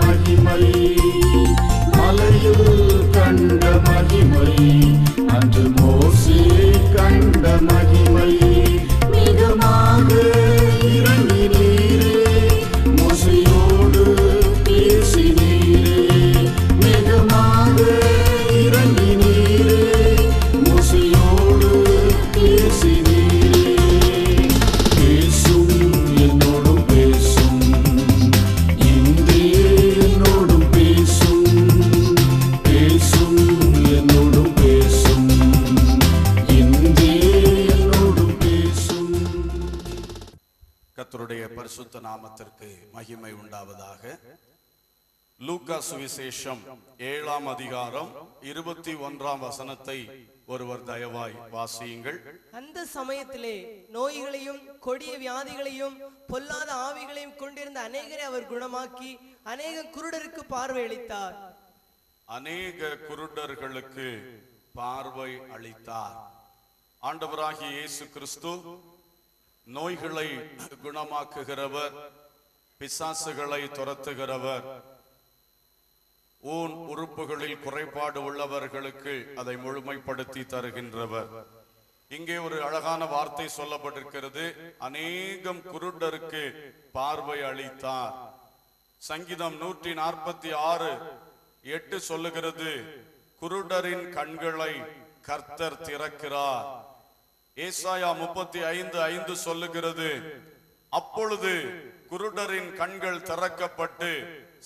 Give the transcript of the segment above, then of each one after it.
மகிமை, மலையில் கண்ட மகிமை, அன்று மோசே கண்ட மகிமை, மிகமாக இறங்கினீரே, மோசையோடு பேசினீரே, மிகமாக இறங்கினீரே, மோசையோடு பேசினீரே. பேசும் என்னோடும் பேசும், இன்றே என்னோடும் பேசும், பேசும் என்னோடும் பேசும், இன்றே என்னோடும் பேசும். கர்த்தருடைய பரிசுத்த நாமத்திற்கு மகிமை உண்டாவதாக. லூக்கா சுவிசேஷம் 7ஆம் அதிகாரம் 21ஆம் வசனத்தை ஒருவர் தயவாய் வாசியுங்கள். அந்த சமயத்திலே நோய்களையும் கொடிய வியாதிகளையும் பொல்லாத ஆவிகளையும் கொண்டிருந்த அநேகரை அவர் குணமாக்கி அநேக குருடருக்கு பார்வை அளித்தார். அநேக குருடர்களுக்கு பார்வை அளித்தார். ஆண்டவராகிய இயேசு கிறிஸ்து நோய்களை குணமாக்குகிறவர், பிசாசுகளை துரத்துகிறவர், ஊன் உறுப்புகளில் குறைபாடு உள்ளவர்களுக்கு அதை முழுமைப்படுத்தி தருகின்றவர். இங்கே ஒரு அழகான வார்த்தை சொல்லப்பட்டிருக்கிறது, அநேகம் குருடருக்கு பார்வை அளித்தார். சங்கீதம் 146:8 சொல்லுகிறது, குருடரின் கண்களை கர்த்தர் திறக்கிறார். ஏசாயா 35:5 சொல்லுகிறது, அப்பொழுது குருடரின் கண்கள் திறக்கப்பட்டு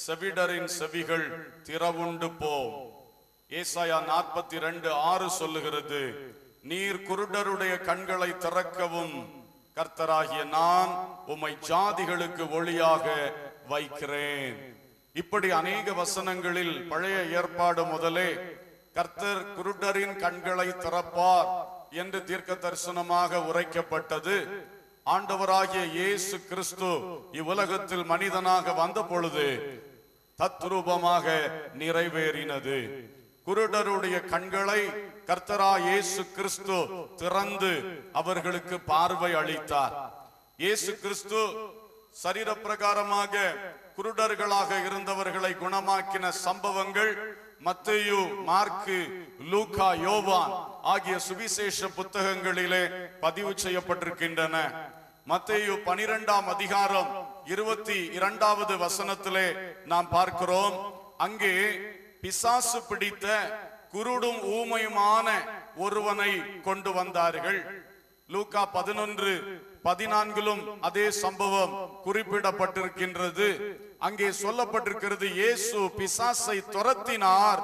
செவிடரின் செவிகள் திறவுண்டு போம். ஏசாயா 42:6 சொல்லுகிறது, நீர் குருடருடைய கண்களை திறக்கவும் கர்த்தராகிய நான் உம்மை ஜாதிகளுக்கு ஒளியாக வைக்கிறேன். இப்படி அநேக வசனங்களில் பழைய ஏற்பாடு முதலே கர்த்தர் குருடரின் கண்களை திறப்பார் என்று தீர்க்க தரிசனமாக உரைக்கப்பட்டது. ஆண்டவராகிய இயேசு கிறிஸ்து இவ்வுலகத்தில் மனிதனாக வந்த பொழுது தத்ரூபமாக நிறைவேறினது. குருடருடைய கண்களை கர்த்தராகிய இயேசு கிறிஸ்து திறந்து அவர்களுக்கு பார்வை அளித்தார். இயேசு கிறிஸ்து சரீர பிரகாரமாக குருடர்களாக இருந்தவர்களை குணமாக்கின சம்பவங்கள் மத்தேயு, மார்க்கு, லூக்கா, யோவான் ஆகிய சுவிசேஷ புத்தகங்களிலே பதிவு செய்யப்பட்டிருக்கின்றன. மத்தேயு 12ஆம் அதிகாரம் 22வது வசனத்திலே நாம் பார்க்கிறோம், அங்கே பிசாசு பிடித்த குருடும் ஊமையுமான ஒருவனை கொண்டு வந்தார்கள். லூக்கா 11:14 அதே சம்பவம் குறிப்பிடப்பட்டிருக்கின்றது. அங்கே சொல்லப்பட்டிருக்கிறது, இயேசு பிசாசை துரத்தினார்,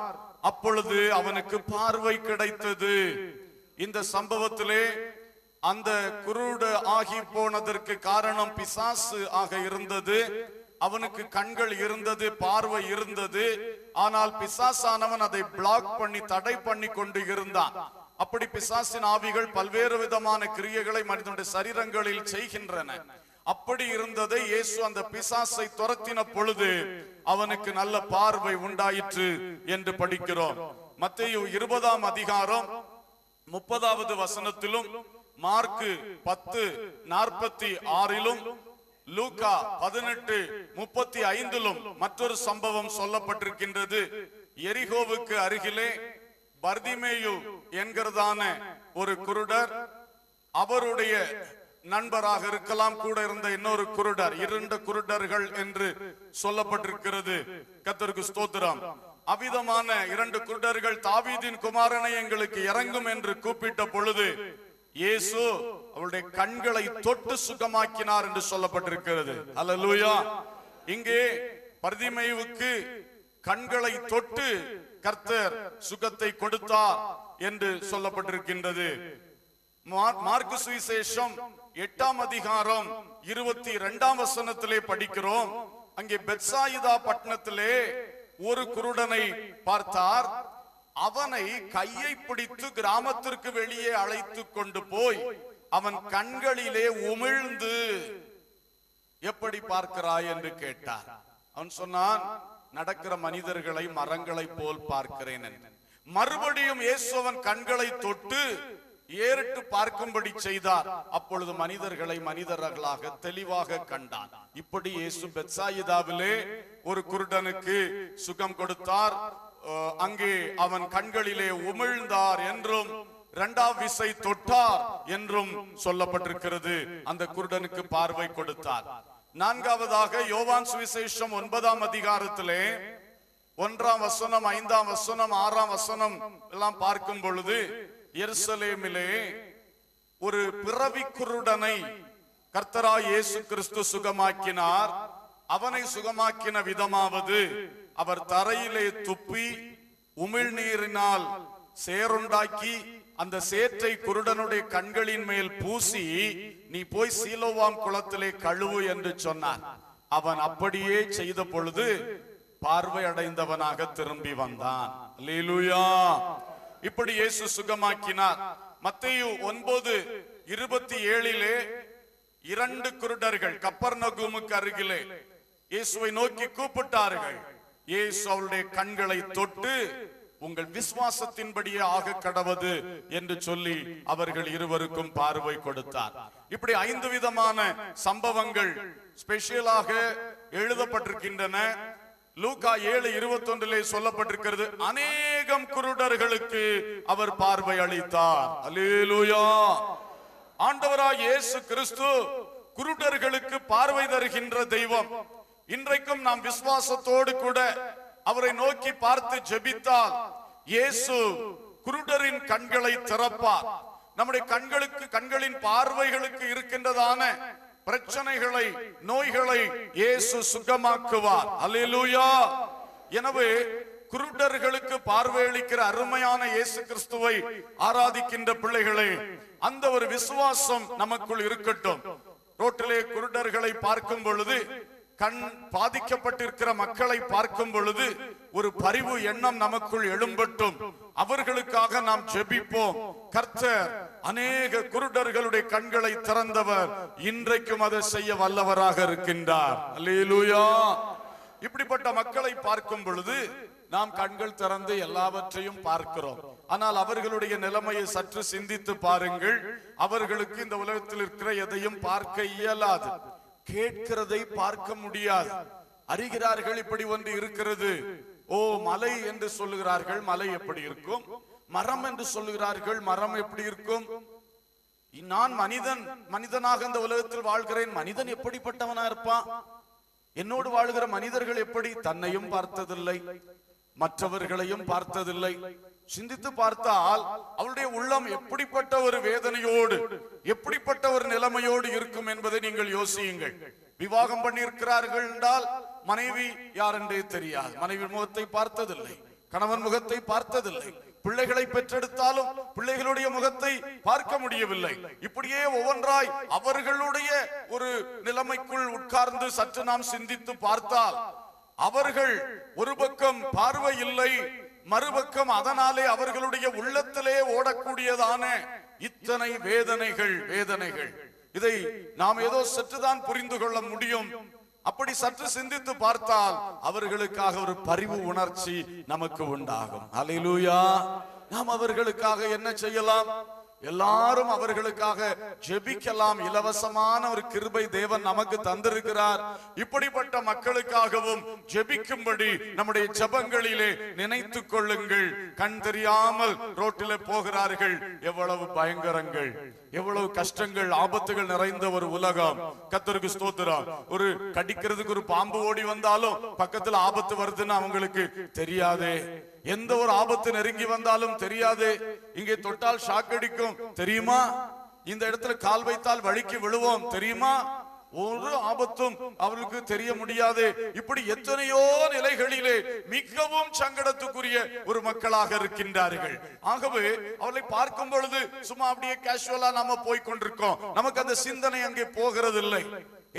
அப்பொழுது அவனுக்கு பார்வை கிடைத்தது. இந்த சம்பவத்திலே அந்த குருட ஆகி போனதற்கு காரணம் பிசாசு ஆக இருந்தது. அவனுக்கு கண்கள் இருந்தது, பார்வை இருந்தது, ஆனால் பிசாசானவன் அதை பிளாக் பண்ணி தடை பண்ணி கொண்டு இருந்தான். அப்படி பிசாசின் ஆவிகள் பல்வேறு விதமான கிரியைகளை மனிதனுடைய சரீரங்களில் செய்கின்றன. அப்படி இருந்ததை இயேசு அந்த பிசாசை துரத்தின பொழுது அவனுக்கு நல்ல பார்வை உண்டாயிற்று என்று படிக்கிறோம். மத்தேயு 20ஆம் அதிகாரம் 30வது வசனத்திலும், மார்க்கு 10:46 லூக்கா 18:35 மற்றொரு சம்பவம் சொல்லப்பட்டிருக்கின்றது. எரிகோவுக்கு அருகிலே பர்திமேயு என்கிறதான ஒரு குருடர், அவருடைய நண்பராக இருக்கலாம், கூட இருந்த இன்னொரு குருடர், 2 குருடர்கள் என்று சொல்லப்பட்டிருக்கிறது. கர்த்தருக்கு ஸ்தோத்திரம். அவ்விதமான 2 குருடர்கள் தாவீதின் குமாரனை எங்களுக்கு இறங்கும் என்று கூப்பிட்ட பொழுது இயேசு அவருடைய கண்களை தொட்டு சுகமாக்கினார் என்று சொல்லப்பட்டிருக்கிறது. அல்லேலூயா. இங்கே பர்திமேயுவுக்கு கண்களை தொட்டு கர்த்தர் சுகத்தை கொடுத்தார் என்று சொல்லப்பட்டிருக்கின்றது. மார்க்கு சுவிசேஷம் 8ஆம் அதிகாரம் 22ஆம் வசனத்திலே படிக்கிறோம், அங்கே பெத்சாயிதா பட்டணத்திலே ஒரு குருடனை பார்த்தார். அவனை கையை பிடித்து கிராமத்திற்கு வெளியே அழைத்து கொண்டு போய் அவன் கண்களிலே உமிழ்ந்து, எப்படி பார்க்கிறாய் என்று கேட்டார். அவன் சொன்னான், நடக்கிற மனிதர்களை மரங்களை போல் பார்க்கிறேன் என்று. மறுபடியும் இயேசு அவன் கண்களை தொட்டு ஏறிட்டு பார்க்கும்படி செய்தார். அப்பொழுது மனிதர்களை மனிதர்களாக தெளிவாக கண்டார். இப்படி இயேசு பெத்சாயிதாவிலே ஒரு குருடனுக்கு சுகம் கொடுத்தார். அங்கே அவன் கண்களிலே உமிழ்ந்தார் என்றும் இரண்டாம் விசை தொட்டார் என்றும் சொல்லப்பட்டிருக்கிறது. அந்த குருடனுக்கு பார்வை கொடுத்தார். நான்காவதாக யோவான் சுவிசேஷம் 9ஆம் அதிகாரத்திலே 1ஆம் வசனம், 5ஆம் வசனம், 6ஆம் வசனம் எல்லாம் பார்க்கும் பொழுது எருசலேமிலே ஒரு பிறவி குருடனை கர்த்தராய் இயேசு கிறிஸ்து சுகமாக்கினார். அவனை சுகமாக்கின விதமாவது, அவர் தரையிலே துப்பி உமிழ்நீரினால் சேருண்டாக்கி அந்த சேற்றை குருடனுடைய கண்களின் மேல் பூசி, நீ போய் சீலோவாம் குளத்திலே கழுவு என்று சொன்னார். அவன் அப்படியே செய்த பொழுது பார்வை அடைந்தவனாக திரும்பி வந்தான். அல்லேலூயா. இப்படி இயேசு சுகமாக்கினார். மத்தேயு 9:27 2 குருடர்கள் கப்பர்நகூமுக்கு அருகிலே இயேசுவை நோக்கி கூப்பிட்டார்கள். இயேசு அவருடைய கண்களை தொட்டு, உங்கள் விசுவாசத்தின்படியே ஆக கடவது என்று சொல்லி அவர்கள் இருவருக்கும் பார்வை கொடுத்தார். இப்படி 5 விதமான சம்பவங்கள் ஸ்பெஷலாக எழுதப்பட்டிருக்கின்றன. லூக்கா 7:21 சொல்லப்பட்டிருக்கிறது, அநேகம் குருடர்களுக்கு அவர் பார்வை அளித்தார். அல்லேலூயா. ஆண்டவராய் இயேசு கிறிஸ்து குருடர்களுக்கு பார்வை தருகின்ற தெய்வம். இன்றைக்கும் நாம் விசுவாசத்தோடு கூட அவரை நோக்கி பார்த்து ஜெபித்தால் இயேசு குருடரின் கண்களை திறப்பார். நம்முடைய கண்களின் பார்வைகளுக்கு இருக்கின்றதான பிரச்சனைகளை, நோய்களை இயேசு சுகமாக்குவார். அல்லேலூயா. எனவே குருடர்களுக்கு பார்வையளிக்கிற அருமையான இயேசு கிறிஸ்துவை ஆராதிக்கின்ற பிள்ளைகளே, அந்த ஒரு விசுவாசம் நமக்குள் இருக்கட்டும். ரோட்டிலே குருடர்களை பார்க்கும் பொழுது, கண் பாதிக்கப்பட்டிருக்கிற மக்களை பார்க்கும் பொழுது ஒரு பரிவு எண்ணம் நமக்குள் எழும்பட்டும். அவர்களுக்காக நாம் ஜெபிப்போம். கர்த்தர் அநேக குருடர்களுடைய கண்களை திறந்தவர், இன்றைக்கும் அதை செய்ய வல்லவராக இருக்கின்றார். அல்லேலூயா. இப்படிப்பட்ட மக்களை பார்க்கும் பொழுது நாம் கண்கள் திறந்து எல்லாவற்றையும் பார்க்கிறோம். ஆனால் அவர்களுடைய நிலைமையை சற்று சிந்தித்து பாருங்கள். அவர்களுக்கு இந்த உலகத்தில் இருக்கிற எதையும் பார்க்க இயலாது, கேட்கிறதை பார்க்க முடியாது. அறிகிறார்கள் இப்படி ஒன்று இருக்கிறது. ஓ, மலை என்று சொல்லுகிறார்கள், மலை எப்படி இருக்கும்? மரம் என்று சொல்லுகிறார்கள், மரம் எப்படி இருக்கும்? நான் மனிதனாக இந்த உலகத்தில் வாழ்கிறேன், மனிதன் எப்படிப்பட்டவனா இருப்பான்? என்னோடு வாழ்கிற மனிதர்கள் எப்படி? தன்னையும் பார்த்ததில்லை, மற்றவர்களையும் பார்த்ததில்லை. சிந்தித்து பார்த்தால் அவருடைய உள்ளம் எப்படிப்பட்ட ஒரு வேதனையோடு, எப்படிப்பட்ட ஒரு நிலைமையோடு இருக்கும் என்பதை நீங்கள் யோசியுங்கள். விவாகம் பண்ணியிருக்கிறார்கள் என்றால் மனைவி யார் என்றே தெரியாது, மனைவி முகத்தை பார்த்ததில்லை, கணவன் முகத்தை பார்த்ததில்லை. பிள்ளைகளை பெற்றெடுத்தாலும் பிள்ளைகளுடைய முகத்தை பார்க்க முடியவில்லை. இப்படியே ஒவ்வொன்றாய் அவர்களுடைய ஒரு நிலைமைக்குள் உட்கார்ந்து சற்று நாம் சிந்தித்து பார்த்தால், அவர்கள் ஒரு பக்கம் பார்வை இல்லை, மறுபக்கம் அதனாலே அவர்களுடைய உள்ளத்திலே ஓடக்கூடியதான இத்தனை வேதனைகள். இதை நாம் ஏதோ சற்றுதான் புரிந்து கொள்ள முடியும். அப்படி சற்று சிந்தித்து பார்த்தால் அவர்களுக்காக ஒரு பரிவு உணர்ச்சி நமக்கு உண்டாகும். அல்லேலூயா. நாம் அவர்களுக்காக என்ன செய்யலாம்? எல்லாரும் அவர்களுக்காக ஜெபிக்கலாம். இலவசமான ஒரு கிருபை தேவன் நமக்கு தந்திருக்கிறார். இப்படிப்பட்ட மக்களுக்காகவும் ஜெபிக்கும்படி நம்முடைய ஜெபங்களிலே நினைத்துக் கொள்ளுங்கள். கண் தெரியாமல் ரோட்டிலே போகிறார்கள். எவ்வளவு பயங்கரங்கள், எவ்வளவு கஷ்டங்கள், ஆபத்துகள் நிறைந்த ஒரு உலகம். கர்த்தருக்கு ஸ்தோத்திரம். ஒரு கடிக்கிறதுக்கு ஒரு பாம்பு ஓடி வந்தாலும் பக்கத்துல ஆபத்து வருதுன்னு அவங்களுக்கு தெரியாதே. எந்த ஒரு ஆபத்து நெருங்கி வந்தாலும் தெரியாது. இங்கே தொட்டால் ஷாக் அடிக்கும் தெரியுமா? இந்த இடத்துல கால் வைத்தால் வழிக்கு விழுவோம் தெரியுமா? ஒரு ஆபத்தும் அவர்களுக்கு தெரிய முடியாது. இப்படி எத்தனையோ நிலைகளிலே மிகவும் சங்கடத்துக்குரிய ஒரு மக்களாக இருக்கின்றார்கள். ஆகவே அவர்களை பார்க்கும் பொழுது சும்மா அப்படியே கேஷுவலா நாம போய் கொண்டிருக்கோம். நமக்கு அந்த சிந்தனை அங்கே போகிறது இல்லை.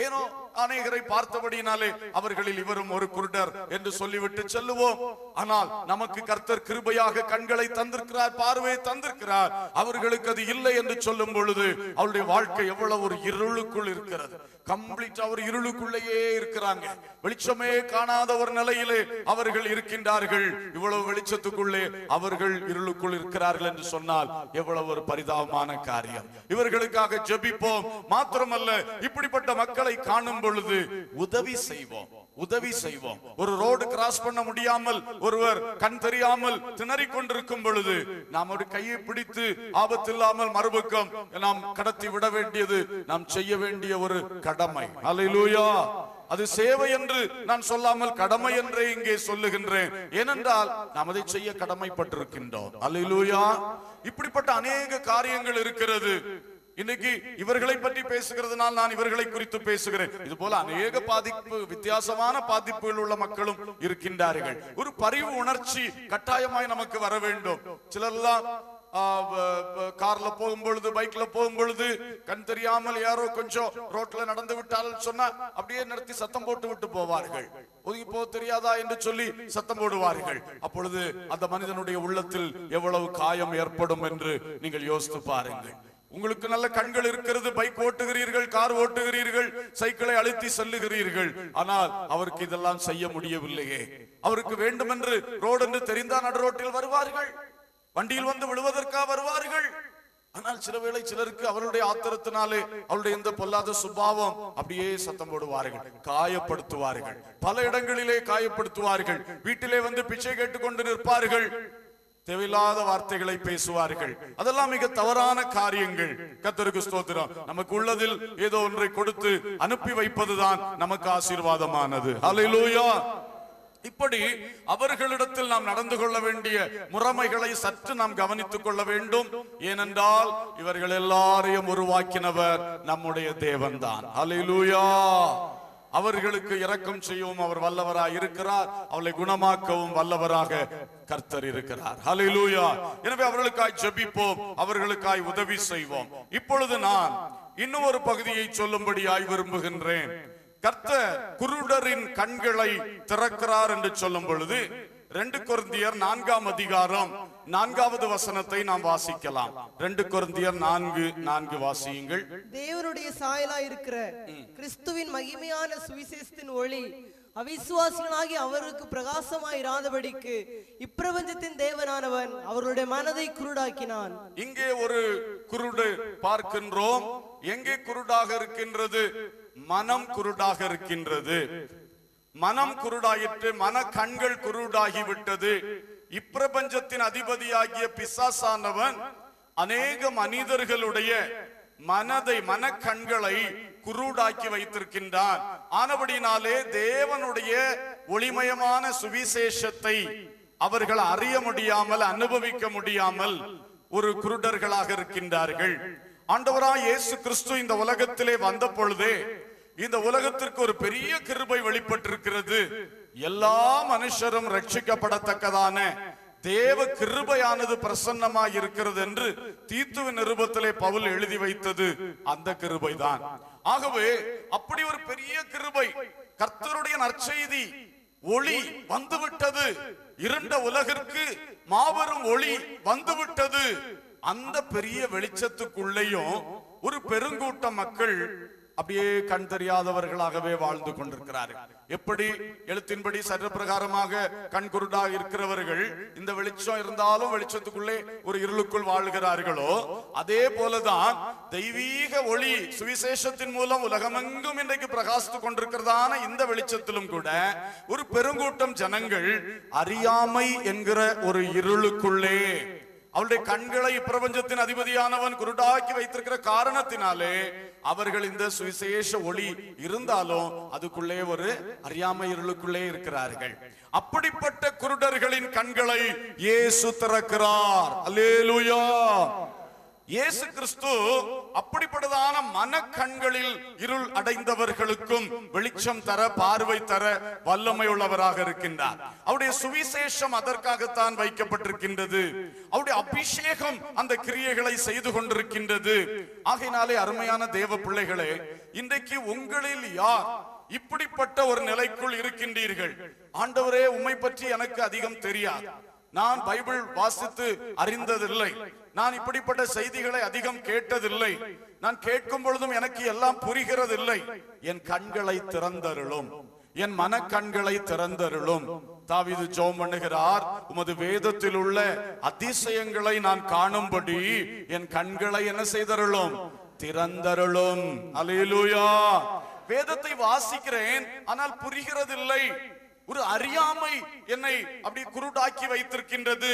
ஏனோ அநேகரை பார்த்தபடியினாலே அவர்களில் இவரும் ஒரு குருடர் என்று சொல்லிவிட்டு செல்லுவோம். ஆனால் நமக்கு கர்த்தர் கிருபையாக கண்களை தந்திருக்கிறார், பார்வையை தந்திருக்கிறார். அவர்களுக்கு அது இல்லை என்று சொல்லும் பொழுது அவருடைய வாழ்க்கை எவ்வளவு ஒரு இருளுக்குள் இருக்கிறது. கம்ப்ளீட் அவர் இருளுக்குள்ளேயே இருக்கிறாங்க. வெளிச்சமே காணாத ஒரு நிலையிலே அவர்கள் இருக்கின்றார்கள். இவ்வளவு வெளிச்சத்துக்குள்ளே அவர்கள் இருளுக்குள் இருக்கிறார்கள் என்று சொன்னால் எவ்வளவு ஒரு பரிதாபமான காரியம். இவர்களுக்காக ஜெபிப்போம். மாத்திரமல்ல, இப்படிப்பட்ட மக்களை காணும் பொழுது உதவி செய்வோம், உதவி செய்வோம். ஒரு ரோடு கிராஸ் பண்ண முடியாமல் ஒருவர் கண் தெரியாமல் திணறிக் கொண்டிருக்கும் பொழுது நாம் ஒரு கையை பிடித்து ஆபத்தில்லாமல் மறுபக்கம் நாம் கடத்தி விட வேண்டியது நாம் செய்ய வேண்டிய ஒரு கடமை. அல்லேலூயா. அது சேவை என்று நான் சொல்லாமல் கடமை என்றே இங்கே சொல்லுகின்றேன். ஏனென்றால் நாம் அதை செய்ய கடமைப்பட்டிருக்கின்றோம். அல்லேலூயா. இப்படிப்பட்ட அநேக காரியங்கள் இருக்கிறது. இன்னைக்கு இவர்களை பற்றி பேசுகிறதுனால் நான் இவர்களை குறித்து பேசுகிறேன். இது போல அநேக பாதிப்பு, வித்தியாசமான பாதிப்புகள் உள்ள மக்களும் இருக்கின்றார்கள். ஒரு பரிவு உணர்ச்சி கட்டாயமாய் நமக்கு வர வேண்டும். சிலர்லாம் கார்ல போகும் பொழுது, பைக்ல போகும் பொழுது கண் தெரியாமல் யாரோ கொஞ்சம் ரோட்ல நடந்து விட்டால் சொன்னா அப்படியே நிறுத்தி சத்தம் போட்டு விட்டு போவார்கள். ஒதுங்கி போக தெரியாதா என்று சொல்லி சத்தம் போடுவார்கள். அப்பொழுது அந்த மனிதனுடைய உள்ளத்தில் எவ்வளவு காயம் ஏற்படும் என்று நீங்கள் யோசித்து பாருங்கள். உங்களுக்கு நல்ல கண்கள் இருக்கிறது, பைக் ஓட்டுகிறீர்கள், கார் ஓட்டுகிறீர்கள், சைக்கிளை அழுத்தி செல்லுகிறீர்கள். ஆனால் அவருக்கு இதெல்லாம் செய்ய முடியவில்லையே. அவருக்கு வேண்டுமென்று ரோடு என்று தெரிந்தால் நடு ரோட்டில் வருவார்கள், வண்டியில் வந்து விழுவதற்காக வருவார்கள். ஆனால் சில வேளை சிலருக்கு அவருடைய ஆத்திரத்தினாலே அவருடைய இந்த பொல்லாத சுபாவம் அப்படியே சத்தம் போடுவார்கள், காயப்படுத்துவார்கள், பல இடங்களிலே காயப்படுத்துவார்கள். வீட்டிலே வந்து பிச்சை கேட்டுக்கொண்டு நிற்பார்கள், தேவையில்லாத வார்த்தைகளை பேசுவார்கள். அதெல்லாம் மிக தவறான காரியங்கள். கர்த்தருக்கு ஸ்தோத்திரம். நமக்கு உள்ளதில் ஏதோ ஒன்றை கொடுத்து அனுப்பி வைப்பதுதான் நமக்கு ஆசீர்வாதமானது. அல்லேலூயா. இப்படி அவர்களிடத்தில் நாம் நடந்து கொள்ள வேண்டிய முறைமைகளை சற்று நாம் கவனித்துக் கொள்ள வேண்டும். ஏனென்றால் இவர்கள் எல்லாரையும் உருவாக்கினவர் நம்முடைய தேவன்தான். அல்லேலூயா. அவர்களுக்கு இரக்கம் செய்யவும் அவர் வல்லவராக இருக்கிறார், அவளை குணமாக்கவும் வல்லவராக கர்த்தர் இருக்கிறார். ஹல்லேலூயா. எனவே அவர்களுக்காய் ஜெபிப்போம், அவர்களுக்காய் உதவி செய்வோம். இப்பொழுது நான் இன்னும் ஒரு பகுதியை சொல்லும்படியாய் விரும்புகின்றேன். கர்த்தர் குருடரின் கண்களை திறக்கிறார் என்று சொல்லும் பொழுது 2 கொரிந்தியர் 4ஆம் அதிகாரம் 4வது வசனத்தை நாம் வாசிக்கலாம். 2 கொரிந்தியர் 4:4 வாசியுங்கள். தேவனுடைய சாயலாய் இருக்கிற கிறிஸ்துவின் மகிமையான சுவிசேஷத்தின் ஒளி அவிசுவாசிகளாகி அவருக்கு பிரகாசமாய் இராதபடிக்கு இப்பிரபஞ்சத்தின் தேவனானவன் அவர்களுடைய மனதை குருடாக்கினான். இங்கே ஒரு குருடு பார்க்கின்றோம். எங்கே குருடாக இருக்கின்றது? மனம் குருடாக இருக்கின்றது. மனம் குருடாயிற்று, மன கண்கள் குருடாகி விட்டது. இப்பிரபஞ்சத்தின் அதிபதியாகிய பிசாசானவன் அநேக மனிதர்களுடைய மன கண்களை குருடாக்கி வைத்திருக்கின்றான். ஆனபடினாலே தேவனுடைய ஒளிமயமான சுவிசேஷத்தை அவர்கள் அறிய முடியாமல், அனுபவிக்க முடியாமல் ஒரு குருடர்களாக இருக்கின்றார்கள். ஆண்டவராய் இயேசு கிறிஸ்து இந்த உலகத்திலே வந்த பொழுதே இந்த உலகத்திற்கு ஒரு பெரிய கிருபை வெளிப்பட்டிருக்கிறது. எல்லா மனுஷரும் ரட்சிக்கப்படத்தக்கதான தேவ கிருபையானது பிரசன்னமாய் இருக்கிறது என்று தீத்துவின் நிருபத்திலே பவுல் எழுதி வைத்தது அந்த கிருபைதான். ஆகவே அப்படி ஒரு பெரிய கிருபை, கர்த்தருடைய நற்செய்தி ஒளி வந்துவிட்டது. இருண்ட உலகிற்கு மாபெரும் ஒளி வந்துவிட்டது. அந்த பெரிய வெளிச்சத்துக்குள்ளேயும் ஒரு பெருங்கூட்ட மக்கள் அப்படியே கண் தெரியாதவர்களாகவே வாழ்ந்து கொண்டிருக்கிறார்கள். எப்படி எழுத்தின்படி சட்ட பிரகாரமாக கண் குருடாக இருக்கிறவர்கள் இந்த வெளிச்சம் இருந்தாலும் வெளிச்சத்துக்குள்ளே ஒரு இருளுக்குள் வாழ்கிறார்களோ, அதே போலதான் தெய்வீக ஒளி சுவிசேஷத்தின் மூலம் உலகமெங்கும் இன்றைக்கு பிரகாசித்துக் கொண்டிருக்கிறதான இந்த வெளிச்சத்திலும் கூட ஒரு பெருங்கூட்டம் ஜனங்கள் அறியாமை என்கிற ஒரு இருளுக்குள்ளே அவருடைய கண்களை பிரபஞ்சத்தின் அதிபதியானவன் குருடாக்கி வைத்திருக்கிற காரணத்தினாலே அவர்கள் இந்த சுவிசேஷ ஒளி இருந்தாலும் அதுக்குள்ளே ஒரு அறியாமை இருளுக்குள்ளே இருக்கிறார்கள். அப்படிப்பட்ட குருடர்களின் கண்களை இயேசு திறக்கிறார். அல்லேலூயா. இயேசு கிறிஸ்து அப்படிப்பட்டதான மனக்கண்களில் இருள் அடைந்தவர்களுக்கும் வெளிச்சம் தர, பார்வை தர வல்லமை உள்ளவராக இருக்கின்றார். அவருடைய சுவிசேஷம் அதற்காகத்தான் வைக்கப்பட்டிருக்கின்றது. அவருடைய அபிஷேகம் அந்த கிரியைகளை செய்து கொண்டிருக்கின்றது. ஆகையினாலே அருமையான தேவ பிள்ளைகளே, இன்றைக்கு உங்களில் யார் இப்படிப்பட்ட ஒரு நிலைக்குள் இருக்கின்றீர்கள்? ஆண்டவரே, உம்மை பற்றி எனக்கு அதிகம் தெரியாது, நான் பைபிள் வாசித்து அறிந்ததில்லை, நான் இப்படிப்பட்ட செய்திகளை அதிகம் கேட்டதில்லை, நான் கேட்கும் பொழுதும் எனக்கு எல்லாம் புரிகிறதில்லை, என் கண்களை திறந்தருளும், என் மனக்கண்களை திறந்தருளும். தாவீது ஜெபம் பண்ணுகிறார், உமது வேதத்தில் உள்ள அதிசயங்களை நான் காணும்படி என் கண்களை என்ன செய்தருளும்? திறந்தருளும். அல்லேலூயா. வேதத்தை வாசிக்கிறேன், ஆனால் புரிகிறதில்லை. ஒரு அறியாமை என்னை அப்படி குருடாக்கி வைத்திருக்கின்றது.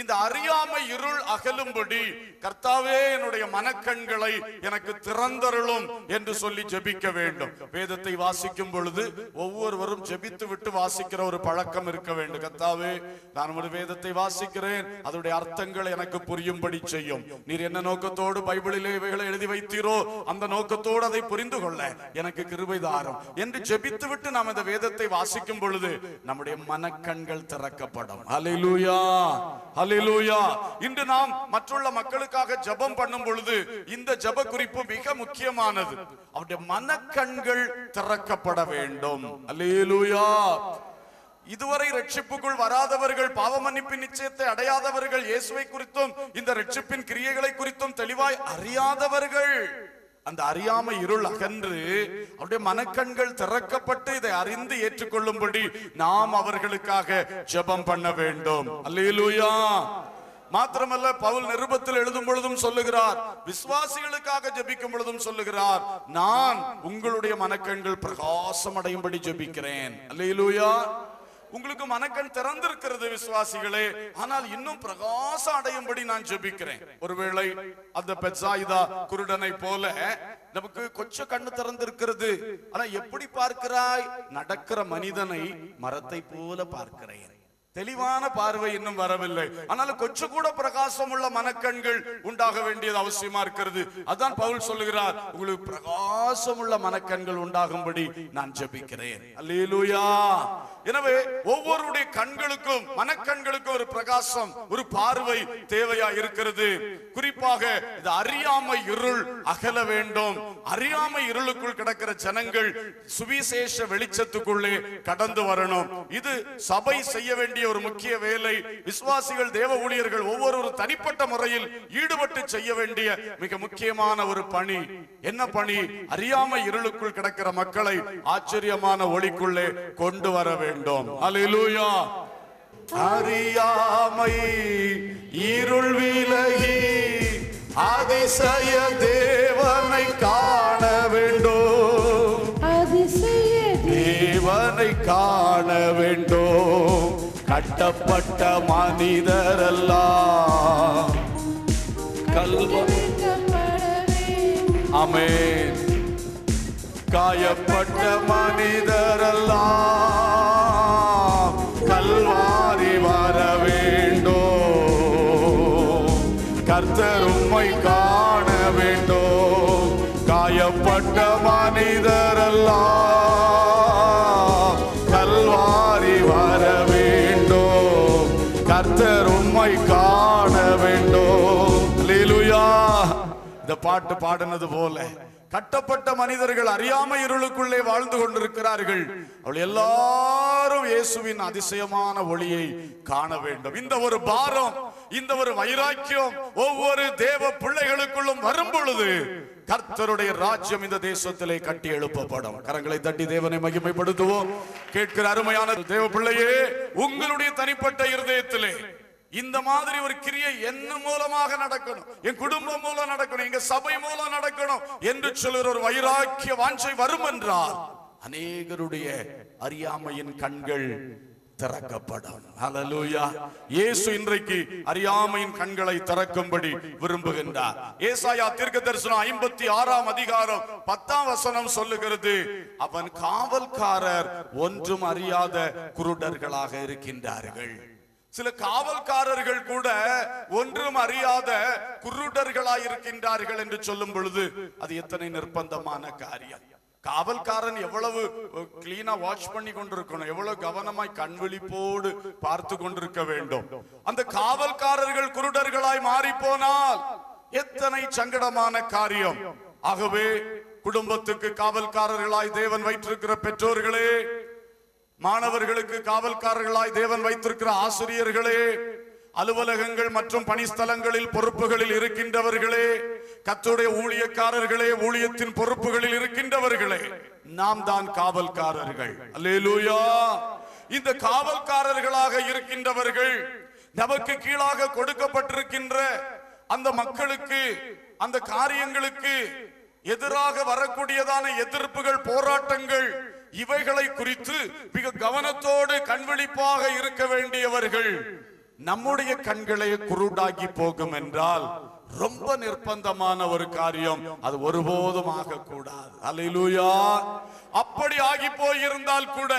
இந்த அறியாமை இருள் அகலும்படி கர்த்தாவே என்னுடைய மனக்கண்களை எனக்கு திறந்தருளும் என்று சொல்லி ஜெபிக்க வேண்டும். வேதத்தை வாசிக்கும் பொழுது ஒவ்வொருவரும் ஜெபித்து விட்டு வாசிக்கிற ஒரு பழக்கம் இருக்க வேண்டும். கர்த்தாவே, நான் ஒரு வேதத்தை வாசிக்கிறேன், அதனுடைய அர்த்தங்கள் எனக்கு புரியும்படி செய்யும். நீர் என்ன நோக்கத்தோடு பைபிளிலே இவைகளை எழுதி வைத்தீரோ அந்த நோக்கத்தோடு அதை புரிந்து கொள்ள எனக்கு கிருபை தாரும் என்று ஜெபித்து விட்டு நாம் இந்த வேதத்தை வாசிக்கும் பொழுது நம்முடைய மனக்கண்கள் திறக்கப்படும். ஹல்லேலூயா, ஹல்லேலூயா. இன்று நாம் மற்றுள்ள மக்களுக்காக ஜெபம் பண்ணும் பொழுது இந்த ஜெப குறிப்பு மிக முக்கியமானது. அவருடைய மனக்கண்கள் திறக்கப்பட வேண்டும். ஹல்லேலூயா. இதுவரை ரட்சிப்புக்குள் வராதவர்கள், பாவ மன்னிப்பின் நிச்சயத்தை அடையாதவர்கள், இயேசுவை குறித்தும் இந்த ரட்சிப்பின் கிரியைகளை குறித்தும் தெளிவாய் அறியாதவர்கள், அந்த அறியாமை இருள் அகன்று அவருடைய மனக்கண்கள் திறக்கப்பட்டு இதை அறிந்து ஏற்றுக்கொள்ளும்படி நாம் அவர்களுக்காக ஜெபம் பண்ண வேண்டும். அல்லேலூயா. மாத்திரமல்ல, பவுல் நிருபத்தில் எழுதும் பொழுதும் சொல்லுகிறார், விசுவாசிகளுக்காக ஜெபிக்கும் பொழுதும் சொல்லுகிறார், நான் உங்களுடைய மனக்கண்கள் பிரகாசம் அடையும்படி ஜெபிக்கிறேன். அல்லேலூயா. உங்களுக்கு மனக்கண் திறந்திருக்கிறது விசுவாசிகளே, ஆனால் இன்னும் பிரகாசம் அடையும்படி நான் ஜெபிக்கிறேன். ஒருவேளை அந்த பெத்சாயிதா குருடனை போல நமக்கு கொஞ்சம் கண்ணு திறந்திருக்கிறது, ஆனா எப்படி பார்க்கிறாய்? நடக்கிற மனிதனை மரத்தை போல பார்க்கிறேன். தெளிவான பார்வை இன்னும் வரவில்லை, ஆனாலும் கொஞ்சம் கூட பிரகாசம் உள்ள மனக்கண்கள் உண்டாக வேண்டியது அவசியமா இருக்கிறது. அதான் பவுல் சொல்லுகிறார், உங்களுக்கு பிரகாசம் உள்ள மனக்கண்கள் உண்டாகும்படி நான் ஜெபிக்கிறேன். அல்லேலூயா. எனவே ஒவ்வொருடைய கண்களுக்கும் மனக்கண்களுக்கும் ஒரு பிரகாசம், ஒரு பார்வை தேவையா இருக்கிறது. குறிப்பாக இந்த அறியாமை இருள் அகல வேண்டும். அறியாமை இருளுக்குள் கிடக்கிற ஜனங்கள் சுவிசேஷ வெளிச்சத்துக்குள்ளே கடந்து வரணும். இது சபை செய்ய வேண்டிய ஒரு முக்கிய வேலை. விசுவாசிகள், தேவ ஊழியர்கள் ஒவ்வொரு தனிப்பட்ட முறையில் ஈடுபட்டு செய்ய வேண்டிய மிக முக்கியமான ஒரு பணி. என்ன பணி? அறியாமை இருளுக்குள் கிடக்கிற மக்களை ஆச்சரியமான ஒளிக்குள்ளே கொண்டு வர வேண்டும். அல்லேலூயா. அறியாமை இருள் விலகி அதிசய தேவனை காண வேண்டும். அதிசய தேவனை காண வேண்டும். கட்டப்பட்ட மனிதரெல்லாம் ஆமென். காயப்பட்ட மனிதரெல்லாம் கல்வாரி வர வேண்டும். கர்த்தர் உம்மை காண வேண்டும். காயப்பட்ட மனிதரெல்லாம் கல்வாரி வர வேண்டும். கர்த்தர் உம்மை காண வேண்டும். அல்லேலூயா. இந்த பாட்டு பாடினது போல கட்டப்பட்ட மனிதர்கள் அறியாமை இருளுக்குள்ளே வாழ்ந்து கொண்டிருக்கிறார்கள். அவள் எல்லாரும் இயேசுவின் அதிசயமான ஒளியை காண வேண்டும். இந்த ஒரு பாரம், இந்த ஒரு வைராக்கியம் ஒவ்வொரு தேவ பிள்ளைகளுக்குள்ளும் வரும் பொழுது கர்த்தருடைய ராஜ்யம் இந்த தேசத்திலே கட்டி எழுப்பப்படும். கரங்களை தட்டி தேவனை மகிமைப்படுத்துவோம். கேட்கிற அருமையான தேவ பிள்ளையே, உங்களுடைய தனிப்பட்ட இருதயத்திலே இந்த மாதிரி ஒரு கிரியை என்ன மூலமாக நடக்கணும், என் குடும்பம் மூலம் நடக்கணும், எங்க சபை மூலம் நடக்கணும் என்று சொல்லுற ஒரு வைராக்கிய வாஞ்சை வரும் என்றால் அநேகருடைய அறியாமையின் கண்கள் திறக்கப்படும். ஹல்லேலூயா. இயேசு இன்றைக்கு அறியாமையின் கண்களை திறக்கும்படி விரும்புகின்றார். ஏசாயா தீர்க்கதரிசனம் 56ஆம் அதிகாரம் 10ஆம் வசனம் சொல்லுகிறது, அவன் காவல்காரர் ஒன்றும் அறியாத குருடர்களாக இருக்கின்றார்கள். சில காவல்காரர்கள் கூட ஒன்றும் அறியாத குருடர்களாய் இருக்கின்றார்கள் என்று சொல்லும் பொழுது அது எத்தனை நிர்பந்தமான காரியம். காவல்காரன் எவ்வளவு கிளீனா வாட்ச் பண்ணி கொண்டிருக்கணும், எவ்வளவு கவனமாய் கண்விழிப்போடு பார்த்து கொண்டிருக்க வேண்டும். அந்த காவல்காரர்கள் குருடர்களாய் மாறி போனால் எத்தனை சங்கடமான காரியம். ஆகவே குடும்பத்துக்கு காவல்காரர்களாய் தேவன் வைத்திருக்கிற பெற்றோர்களே, மாணவர்களுக்கு காவல்காரர்களாய் தேவன் வைத்திருக்கிற ஆசிரியர்களே, அலுவலகங்கள் மற்றும் பணிஸ்தலங்களில் பொறுப்புகளில் இருக்கின்றவர்களே, கர்த்தருடைய ஊழியக்காரர்களே, ஊழியத்தின் பொறுப்புகளில் இருக்கின்றவர்களே, நாம் தான் காவல்காரர்கள். அல்லேலூயா. இந்த காவல்காரர்களாக இருக்கின்றவர்கள் நமக்கு கீழாக கொடுக்கப்பட்டிருக்கின்ற அந்த மக்களுக்கு, அந்த காரியங்களுக்கு எதிராக வரக்கூடியதான எதிர்ப்புகள், போராட்டங்கள், இவைகளை குறித்து மிக கவனத்தோடு கண்விழிப்பாக இருக்க வேண்டியவர்கள். நம்முடைய கண்களை குருடாகி போகும் என்றால் ரொம்ப நிர்பந்தமான ஒரு காரியம், அது ஒருபோதும் ஆகக்கூடாது. அல்லேலூயா. அப்படி ஆகி போயிருந்தால் கூட